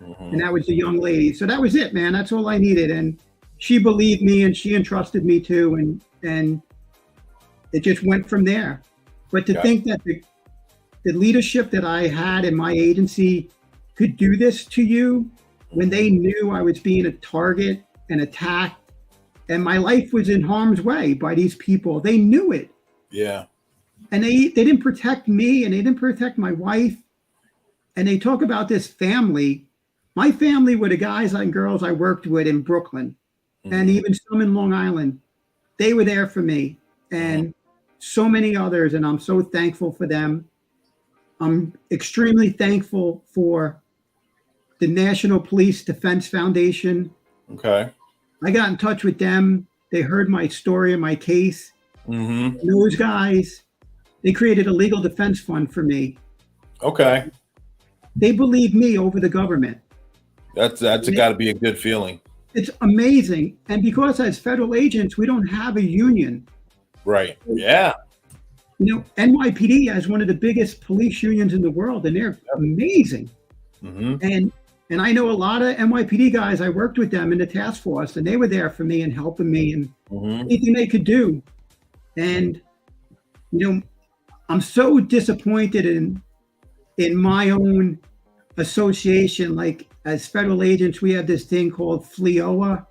And that was the young lady. So that was it, man. That's all I needed. And she believed me, and she entrusted me too. And it just went from there. But to think that the leadership that I had in my agency could do this to you when they knew I was being a target and attacked, and my life was in harm's way by these people. They knew it. Yeah. And they didn't protect me, and they didn't protect my wife. And they talk about this family. My family were the guys and girls I worked with in Brooklyn, and even some in Long Island. They were there for me, and so many others, and I'm so thankful for them. I'm extremely thankful for the National Police Defense Foundation. Okay. I got in touch with them. They heard my story and my case. Those guys, they created a legal defense fund for me. Okay. They believe me over the government. That's got to be a good feeling. It's amazing. And because as federal agents, we don't have a union. Right. Yeah. NYPD has one of the biggest police unions in the world, and they're amazing. And I know a lot of NYPD guys. I worked with them in the task force, and they were there for me and helping me and anything they could do. And, I'm so disappointed in my own association. Like, as federal agents, we have this thing called FLEOA.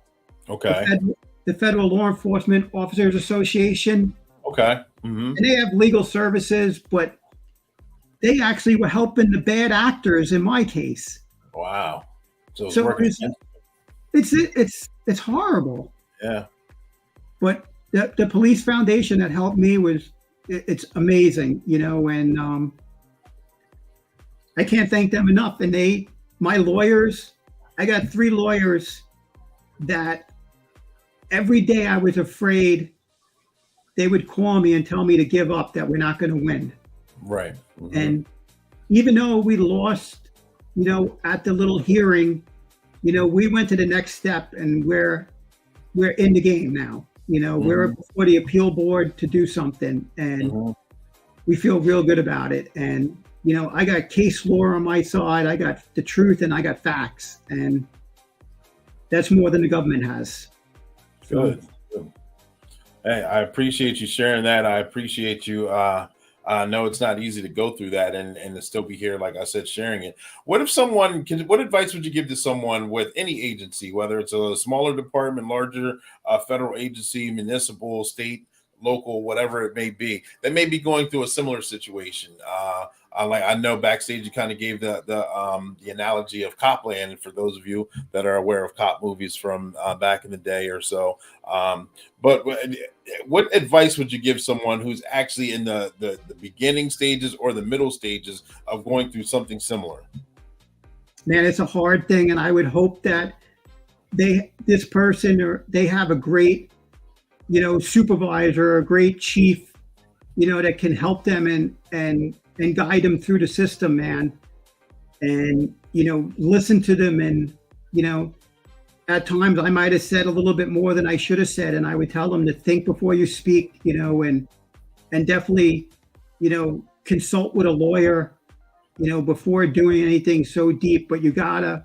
Okay. The Federal Law Enforcement Officers Association. Okay. And they have legal services, but they actually were helping the bad actors in my case. Wow. So it's horrible. Yeah. But the police foundation that helped me it's amazing, and I can't thank them enough. And my lawyers, I got 3 lawyers that every day I was afraid they would call me and tell me to give up, that we're not going to win. Right. Mm-hmm. And even though we lost, at the little hearing, we went to the next step, and we're in the game now. We're before the appeal board to do something, and we feel real good about it. And I got case law on my side. I got the truth, and I got facts, and that's more than the government has. Good. Hey, I appreciate you sharing that. I appreciate you. I know it's not easy to go through that and to still be here, like I said, sharing it. What advice would you give to someone with any agency, whether it's a smaller department, larger federal agency, municipal, state, local, whatever it may be, that may be going through a similar situation? I know backstage you kind of gave the analogy of Copland, for those of you that are aware of cop movies from back in the day or so. But what advice would you give someone who's actually in the beginning stages or the middle stages of going through something similar? Man, it's a hard thing, and I would hope that they have a great, supervisor, a great chief, that can help them and guide them through the system, man. And, listen to them. And, at times I might have said a little bit more than I should have said. And I would tell them to think before you speak, and definitely, consult with a lawyer, before doing anything so deep. But you gotta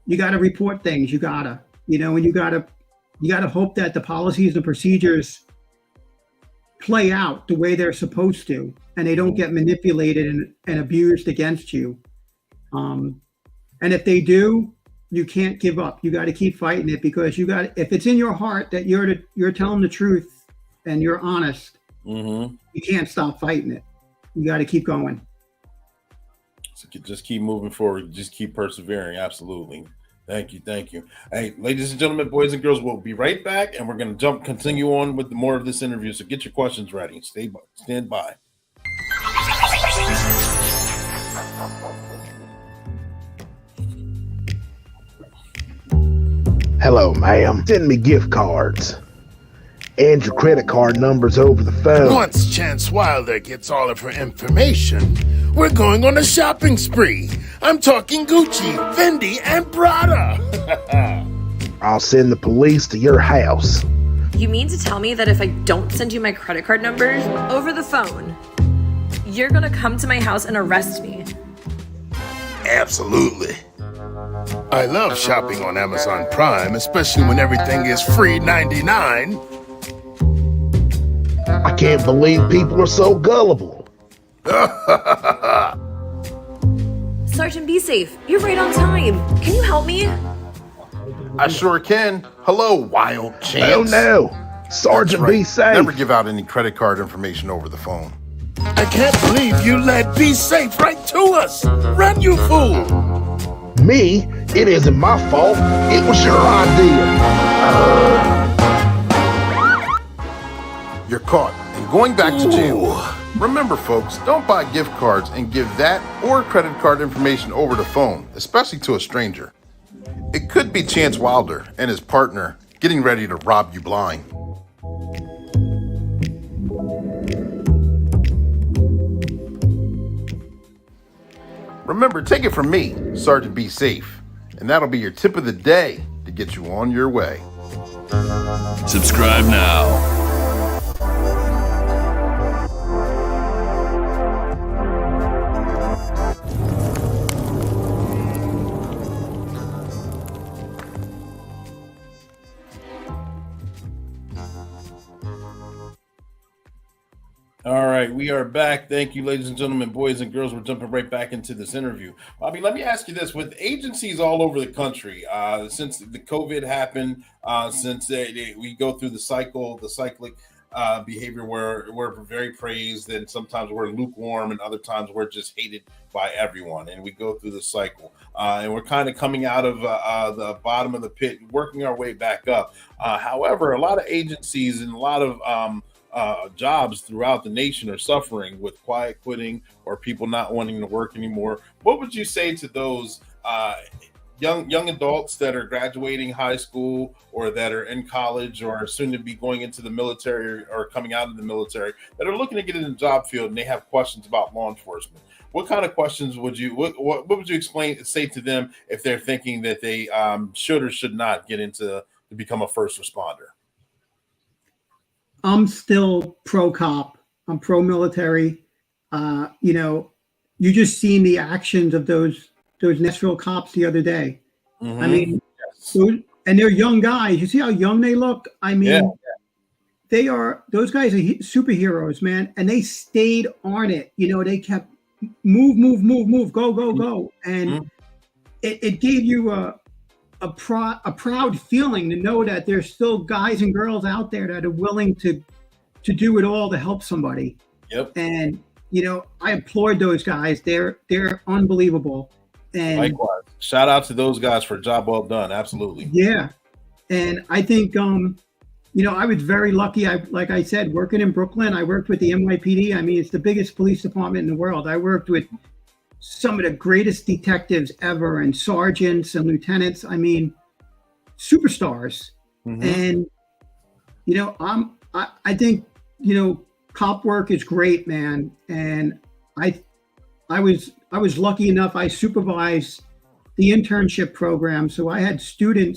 report things. You gotta, and you gotta hope that the policies and procedures play out the way they're supposed to, and they don't get manipulated and abused against you. And if they do, you can't give up. You got to keep fighting it, because if it's in your heart that you're telling the truth and you're honest, you can't stop fighting it. You got to keep going. So just keep moving forward. Just keep persevering. Absolutely. Thank you. Hey, ladies and gentlemen, boys and girls, we'll be right back, and we're going to continue on with more of this interview. So get your questions ready. Stand by. Hello, ma'am. Send me gift cards and your credit card numbers over the phone. Once Chance Wilder gets all of her information, we're going on a shopping spree. I'm talking Gucci, Fendi, and Prada. I'll send the police to your house. You mean to tell me that if I don't send you my credit card numbers over the phone, you're gonna come to my house and arrest me? Absolutely. I love shopping on Amazon Prime, especially when everything is free 99. I can't believe people are so gullible. Sergeant, be safe. You're right on time. Can you help me? I sure can. Hello, Wild Chance. Oh no, Sergeant, right. Be safe. Never give out any credit card information over the phone. I can't believe you led Be Safe right to us. Run, you fool. Me? It isn't my fault. It was your idea. You're caught and going back to jail. Remember, folks, don't buy gift cards and give that or credit card information over the phone, especially to a stranger. It could be Chance Wilder and his partner getting ready to rob you blind. Remember, take it from me, Sergeant Be Safe, and that'll be your tip of the day to get you on your way. Subscribe now. All right, we are back. Thank you, ladies and gentlemen, boys and girls. We're jumping right back into this interview. Bobby, let me ask you this. With agencies all over the country, since the COVID happened, since we go through the cyclic behavior where we're very praised and sometimes we're lukewarm and other times we're just hated by everyone. And we go through the cycle. And we're kind of coming out of the bottom of the pit and working our way back up. However, a lot of agencies and a lot of jobs throughout the nation are suffering with quiet quitting or people not wanting to work anymore. What would you say to those young adults that are graduating high school or that are in college or soon to be going into the military or coming out of the military that are looking to get in the job field and they have questions about law enforcement. What kind of questions would you what would you say to them if they're thinking that they should or should not get into to become a first responder? I'm still pro cop. I'm pro military. You know, you just seen the actions of those Nashville cops the other day. Mm-hmm. I mean, and they're young guys. You see how young they look? I mean, those guys are superheroes, man. And they stayed on it. You know, they kept move, go. And it gave you a proud feeling to know that there's still guys and girls out there that are willing to do it all to help somebody. Yep. And you know, I applaud those guys. They're unbelievable. And likewise, shout out to those guys for a job well done. Absolutely. Yeah. And I think you know, I was very lucky. Like I said, working in Brooklyn, I worked with the NYPD. I mean, it's the biggest police department in the world. I worked with some of the greatest detectives ever and sergeants and lieutenants. I mean, superstars. Mm-hmm. And, you know, I think, you know, cop work is great, man. And I was lucky enough. I supervised the internship program. So I had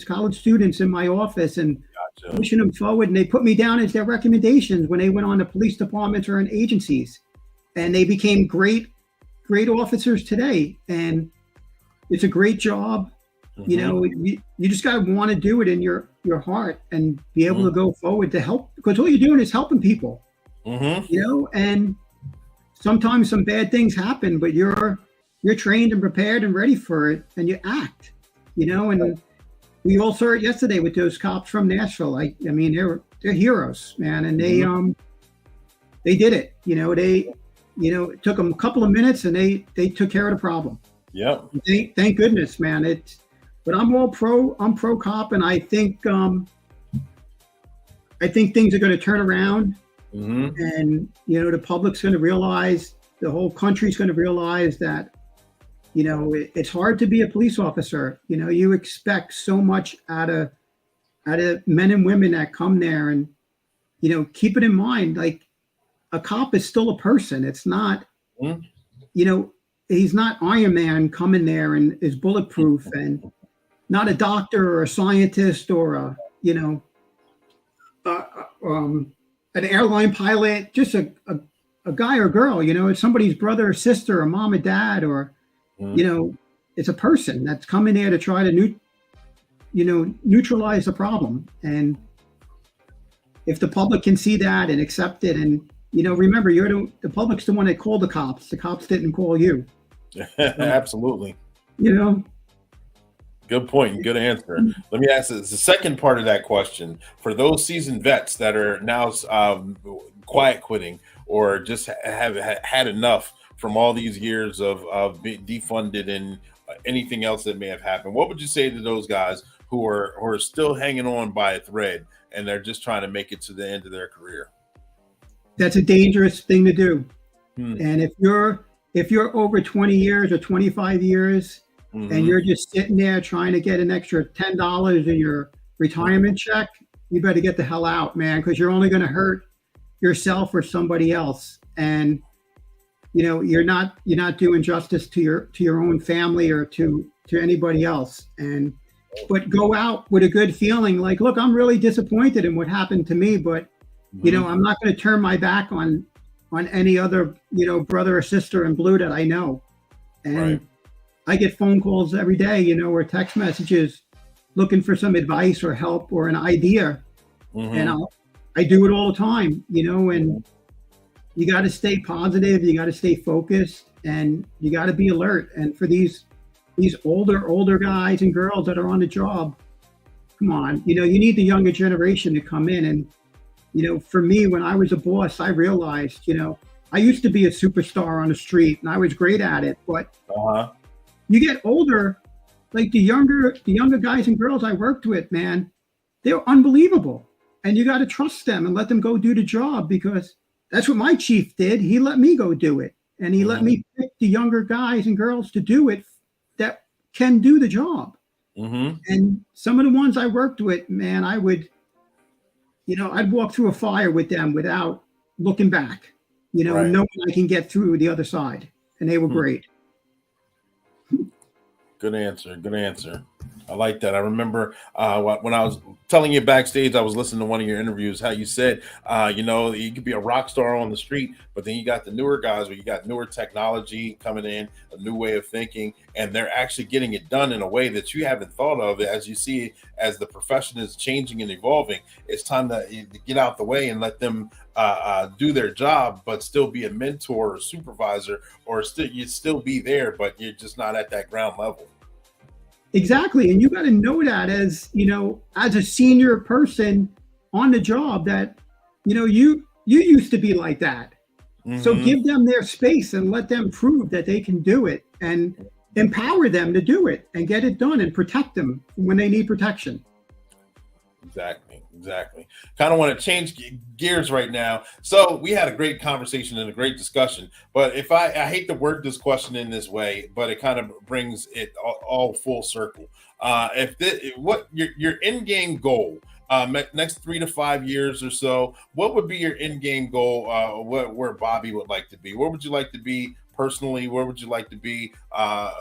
college students in my office and pushing them forward. And they put me down as their recommendations when they went on to police departments or in agencies. And they became great officers today. And it's a great job. Mm-hmm. You know, you just got to want to do it in your heart and be able to go forward to help, because all you're doing is helping people. Mm-hmm. You know, and sometimes some bad things happen, but you're trained and prepared and ready for it, and you act. You know, and we all saw it yesterday with those cops from Nashville. I mean, they're heroes, man, and they did it. You know, it took them a couple of minutes, and they took care of the problem. Yeah. Thank goodness, man. But I'm pro cop, and I think things are going to turn around. Mm-hmm. And, you know, the public's going to realize, the whole country's going to realize that, you know, it's hard to be a police officer. You know, you expect so much out of men and women that come there, and, you know, keep it in mind, like a cop is still a person. It's not, you know, he's not Iron Man coming there and is bulletproof, and not a doctor or a scientist or an airline pilot, just a guy or girl. You know, it's somebody's brother or sister or mom or dad, or, you know, it's a person that's coming there to try to neutralize the problem. And if the public can see that and accept it, and, you know, remember, the public's the one that called the cops. The cops didn't call you. Absolutely. You know. Good point and good answer. Let me ask this. The second part of that question, for those seasoned vets that are now quiet quitting or just have had enough from all these years of being defunded and anything else that may have happened, what would you say to those guys who are still hanging on by a thread and they're just trying to make it to the end of their career? That's a dangerous thing to do. And if you're over 20 years or 25 years, and you're just sitting there trying to get an extra $10 in your retirement check, you better get the hell out, man, because you're only going to hurt yourself or somebody else. And, you know, you're not doing justice to your own family or to anybody else. But go out with a good feeling, like, look, I'm really disappointed in what happened to me, but, you know, I'm not going to turn my back on any other, you know, brother or sister in blue that I know. And I get phone calls every day, you know, or text messages looking for some advice or help or an idea. And I do it all the time, you know, and you got to stay positive. You got to stay focused, and you got to be alert. And for these older guys and girls that are on the job, come on, you know, you need the younger generation to come in. And, you know, for me, when I was a boss, I realized, you know, I used to be a superstar on the street and I was great at it, but you get older, like the younger guys and girls I worked with, man, they're unbelievable. And you got to trust them and let them go do the job, because that's what my chief did. He let me go do it. And he let me pick the younger guys and girls to do it that can do the job. Mm-hmm. And some of the ones I worked with, man, I would, I'd walk through a fire with them without looking back, Right. knowing I can get through the other side. And they were great. Good answer. Good answer. I like that. I remember when I was telling you backstage, I was listening to one of your interviews, how you said, you could be a rock star on the street, but then you got the newer guys where you got newer technology coming in, a new way of thinking, and they're actually getting it done in a way that you haven't thought of. As you see, as the profession is changing and evolving, it's time to get out the way and let them do their job, but still be a mentor or supervisor, or you'd still be there, but you're just not at that ground level. Exactly. And you got to know that as a senior person on the job that, you used to be like that. Mm-hmm. So give them their space and let them prove that they can do it and empower them to do it and get it done and protect them when they need protection. Exactly. Kind of want to change gears right now. So we had a great conversation and a great discussion, but if I hate to word this question in this way, but it kind of brings it all full circle. What your end game goal, next 3 to 5 years or so, what would be your end game goal? Where Bobby would like to be? Where would you like to be personally? Where would you like to be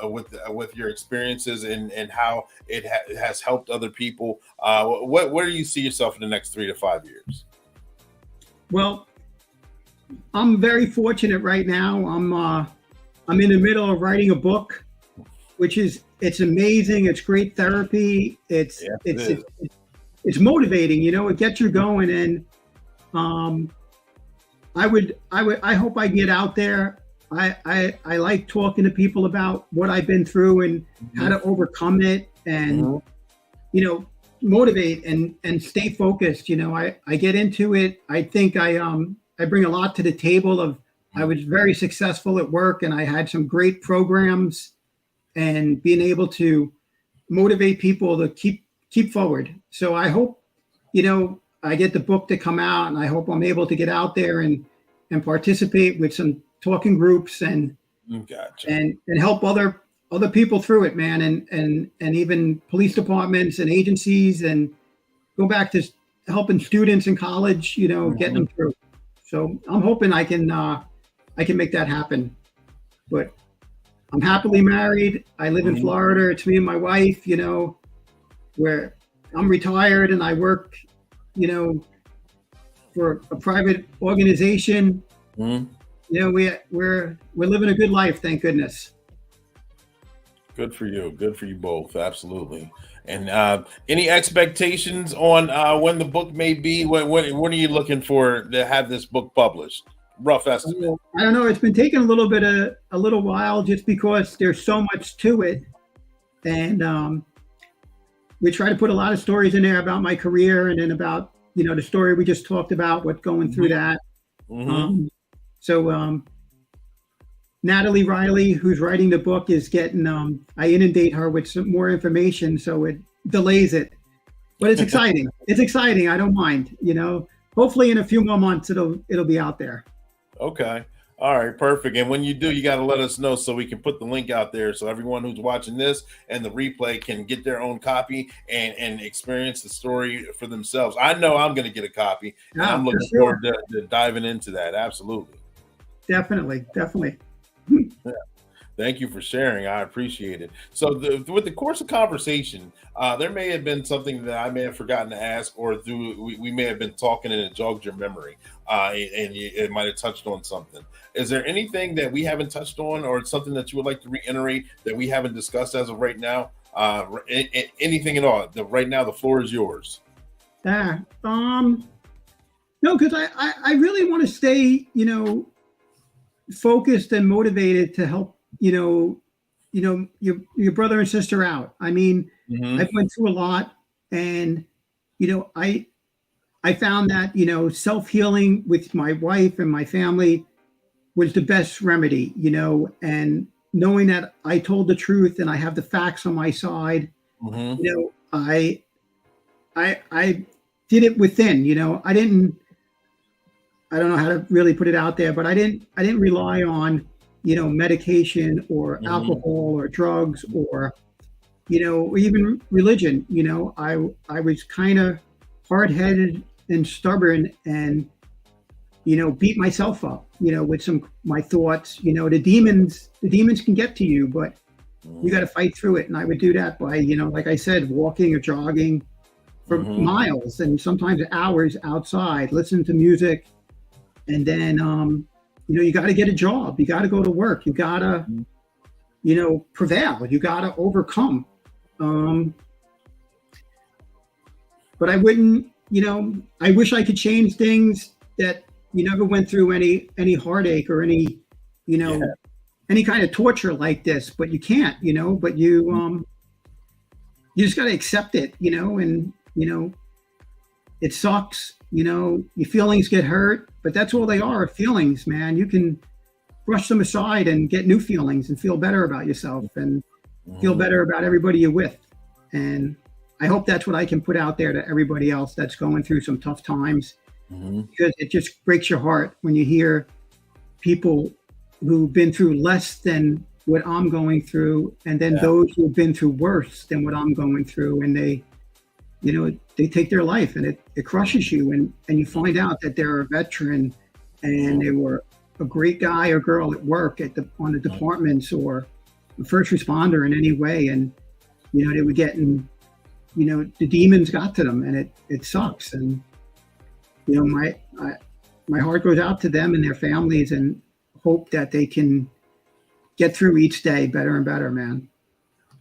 with your experiences and how it has helped other people? Where do you see yourself in the next 3 to 5 years? Well, I'm very fortunate right now. I'm in the middle of writing a book, it's amazing. It's great therapy. It's motivating. It gets you going. And I hope I get out there. I like talking to people about what I've been through and how to overcome it and, motivate and stay focused. I get into it. I think I bring a lot to the table I was very successful at work and I had some great programs and being able to motivate people to keep forward. So I hope, I get the book to come out and I hope I'm able to get out there and participate with some talking groups and help other people through it, man, and even police departments and agencies, and go back to helping students in college, getting them through. So I'm hoping I can make that happen. But I'm happily married. I live in Florida. It's me and my wife, where I'm retired and I work, for a private organization. We're living a good life, thank goodness. Good for you. Good for you both. Absolutely. And any expectations on when the book may be? When are you looking for to have this book published? Rough estimate. I don't know. It's been taking a little while just because there's so much to it, and we try to put a lot of stories in there about my career and then about the story we just talked about, what going through that. So Natalie Riley, who's writing the book, is getting, I inundate her with some more information, so it delays it. But it's exciting. It's exciting. I don't mind, hopefully in a few more months, it'll be out there. Okay. All right. Perfect. And when you do, you got to let us know so we can put the link out there so everyone who's watching this and the replay can get their own copy and experience the story for themselves. I know I'm going to get a copy and I'm looking forward to diving into that. Absolutely. Definitely. Yeah. Thank you for sharing. I appreciate it. So with the course of conversation, there may have been something that I may have forgotten to ask, or we may have been talking and it jogged your memory, and it might have touched on something. Is there anything that we haven't touched on, or something that you would like to reiterate that we haven't discussed as of right now? Anything at all? Right now, the floor is yours. No, because I really want to stay, focused and motivated to help your brother and sister out. I mean, I've went through a lot, and I found that self-healing with my wife and my family was the best remedy, and knowing that I told the truth and I have the facts on my side. I did it within. I don't know how to really put it out there, but I didn't rely on medication or alcohol or drugs or or even religion. I was kind of hard-headed and stubborn, and beat myself up, with my thoughts. The demons can get to you, but you got to fight through it. And I would do that by, like I said, walking or jogging for miles and sometimes hours outside, listen to music. And then, you got to get a job. You got to go to work. You got to, prevail. You got to overcome. But I wouldn't, I wish I could change things that you never went through any heartache or any, any kind of torture like this, but you can't, but you just got to accept it, and, it sucks, your feelings get hurt, but that's all they are, feelings, man. You can brush them aside and get new feelings and feel better about yourself and feel better about everybody you're with. And I hope that's what I can put out there to everybody else that's going through some tough times, because it just breaks your heart when you hear people who've been through less than what I'm going through, and then those who've been through worse than what I'm going through, and they take their life, and it crushes you, and you find out that they're a veteran and they were a great guy or girl at work on the departments or a first responder in any way, and they were getting, the demons got to them, and it sucks. And my heart goes out to them and their families, and hope that they can get through each day better and better, man.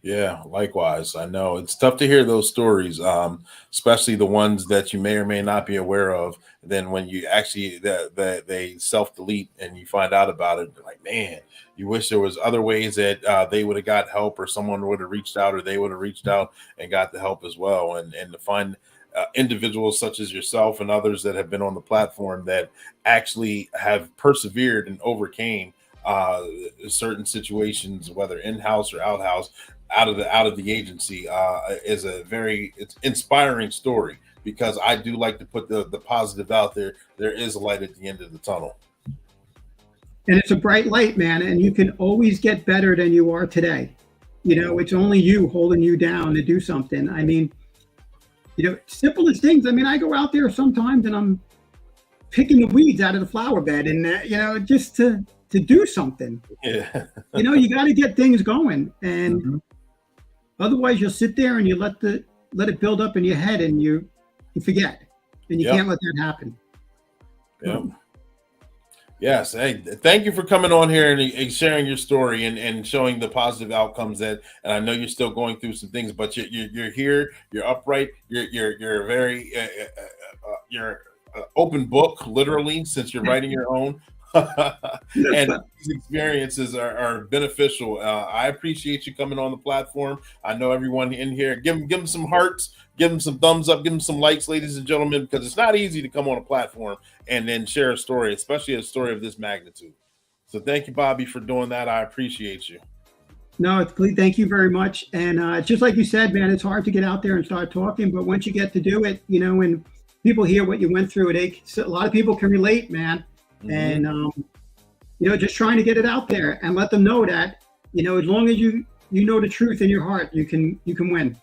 Yeah, likewise. I know it's tough to hear those stories, especially the ones that you may or may not be aware of. Then when you actually that they self-delete and you find out about it, like, man, you wish there was other ways that they would have got help, or someone would have reached out, or they would have reached out and got the help as well. And to find individuals such as yourself and others that have been on the platform that actually have persevered and overcame certain situations, whether in-house or out of the agency, is it's inspiring story, because I do like to put the positive out there. There is a light at the end of the tunnel. And it's a bright light, man. And you can always get better than you are today. It's only you holding you down to do something. I mean, simplest things. I mean, I go out there sometimes and I'm picking the weeds out of the flower bed, and, just to do something. Yeah. You got to get things going, and otherwise you'll sit there and you let it build up in your head, and you forget, and you can't let that happen. Yeah. Yes. Hey, thank you for coming on here and sharing your story and showing the positive outcomes and I know you're still going through some things, but you're here, you're upright, you're very, you're open book, literally, since you're writing your own. And these experiences are beneficial. I appreciate you coming on the platform. I know everyone in here, give them some hearts, give them some thumbs up, give them some likes, ladies and gentlemen, because it's not easy to come on a platform and then share a story, especially a story of this magnitude. So thank you, Bobby, for doing that. I appreciate you. No, thank you very much. And just like you said, man, it's hard to get out there and start talking, but once you get to do it, when people hear what you went through, a lot of people can relate, man. And just trying to get it out there and let them know that as long as you know the truth in your heart, you can win.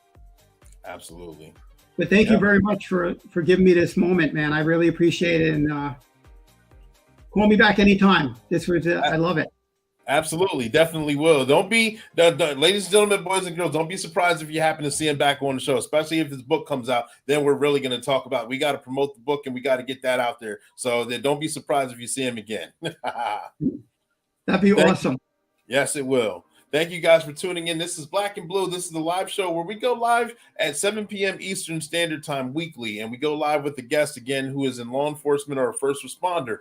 Absolutely. But thank you very much for giving me this moment, man. I really appreciate it, and call me back anytime. This was I love it. Absolutely, definitely will. Don't be, ladies and gentlemen, boys and girls, don't be surprised if you happen to see him back on the show, especially if his book comes out. Then we're really going to talk about, we got to promote the book and we got to get that out there. So then don't be surprised if you see him again. That'd be awesome. Yes, it will. Thank you guys for tuning in. This is Black and Blue. This is the live show where we go live at 7 p.m. Eastern Standard Time weekly, and we go live with a guest again who is in law enforcement or a first responder,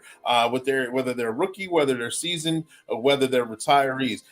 whether they're rookie, whether they're seasoned, or whether they're retirees.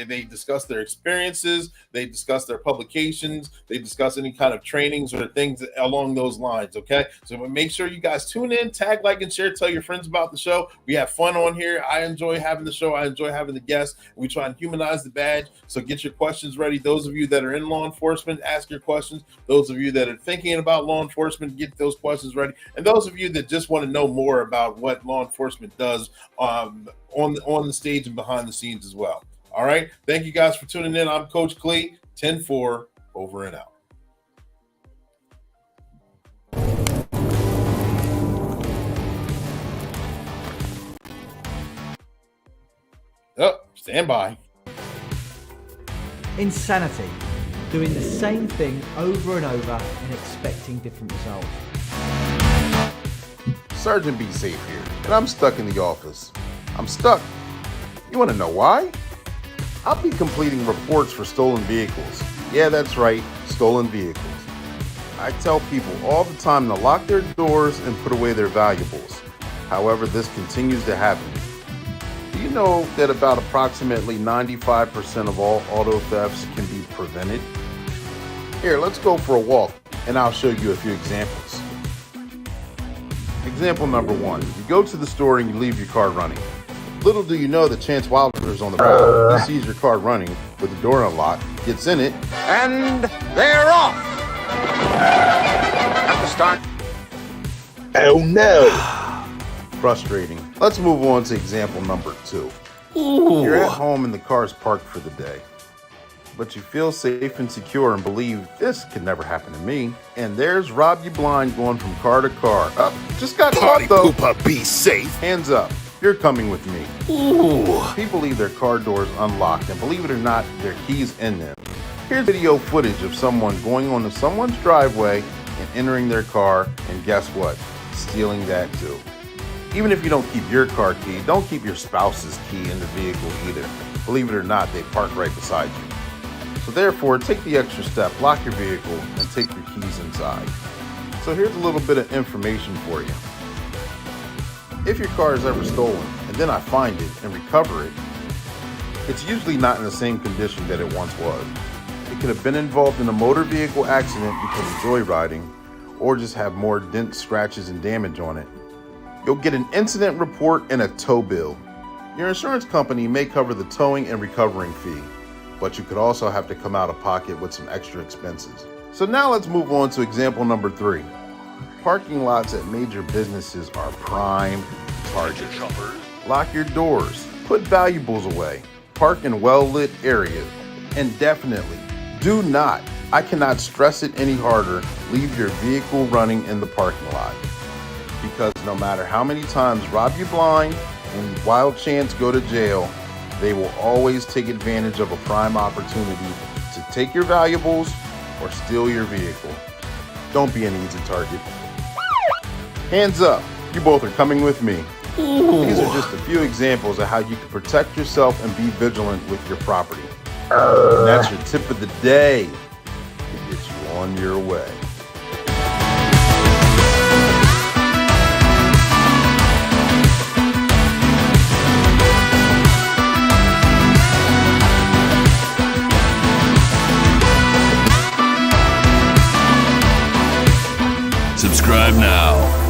They discuss their experiences, they discuss their publications, they discuss any kind of trainings or things along those lines. Okay, so make sure you guys tune in, tag, like, and share. Tell your friends about the show. We have fun on here. I enjoy having the show. I enjoy having the guests. We try and humanize the badge. So get your questions ready. Those of you that are in law enforcement, ask your questions. Those of you that are thinking about law enforcement, get those questions ready. And those of you that just want to know more about what law enforcement does on the stage and behind the scenes as well. All right. Thank you guys for tuning in. I'm Coach Clee. 10-4, over and out. Oh, stand by. Insanity. Doing the same thing over and over and expecting different results. Sergeant Be Safe here, and I'm stuck in the office. I'm stuck. You want to know why? I'll be completing reports for stolen vehicles. Yeah, that's right, stolen vehicles. I tell people all the time to lock their doors and put away their valuables. However, this continues to happen. Do you know that about approximately 95% of all auto thefts can be prevented? Here, let's go for a walk, and I'll show you a few examples. Example number 1. You go to the store and you leave your car running. Little do you know that Chance Wilder is on the road. He sees your car running with the door unlocked, gets in it, And they're off. At the start. Oh no! frustrating. Let's move on to example number 2. You're at home and the car's parked for the day, but you feel safe and secure and believe this could never happen to me. And there's Rob You Blind going from car to car. Just got caught though. Poopa, be safe. Hands up. You're coming with me. People leave their car doors unlocked, and believe it or not, their keys in them. Here's video footage of someone going onto someone's driveway and entering their car, and guess what? Stealing that too. Even if you don't keep your car key, don't keep your spouse's key in the vehicle either. Believe it or not, they park right beside you. So therefore, take the extra step, lock your vehicle, and take your keys inside. So here's a little bit of information for you. If your car is ever stolen, and then I find it and recover it, it's usually not in the same condition that it once was. It could have been involved in a motor vehicle accident because of joyriding, or just have more dents, scratches, and damage on it. You'll get an incident report and a tow bill. Your insurance company may cover the towing and recovering fee, but you could also have to come out of pocket with some extra expenses. So now let's move on to example number 3. Parking lots at major businesses are prime targets. Lock your doors, put valuables away, park in well-lit areas, and definitely do not, I cannot stress it any harder, leave your vehicle running in the parking lot. Because no matter how many times Rob You Blind and Wild Chance go to jail, they will always take advantage of a prime opportunity to take your valuables or steal your vehicle. Don't be an easy target. Hands up, you both are coming with me. These are just a few examples of how you can protect yourself and be vigilant with your property. And that's your tip of the day to get you on your way. Subscribe now.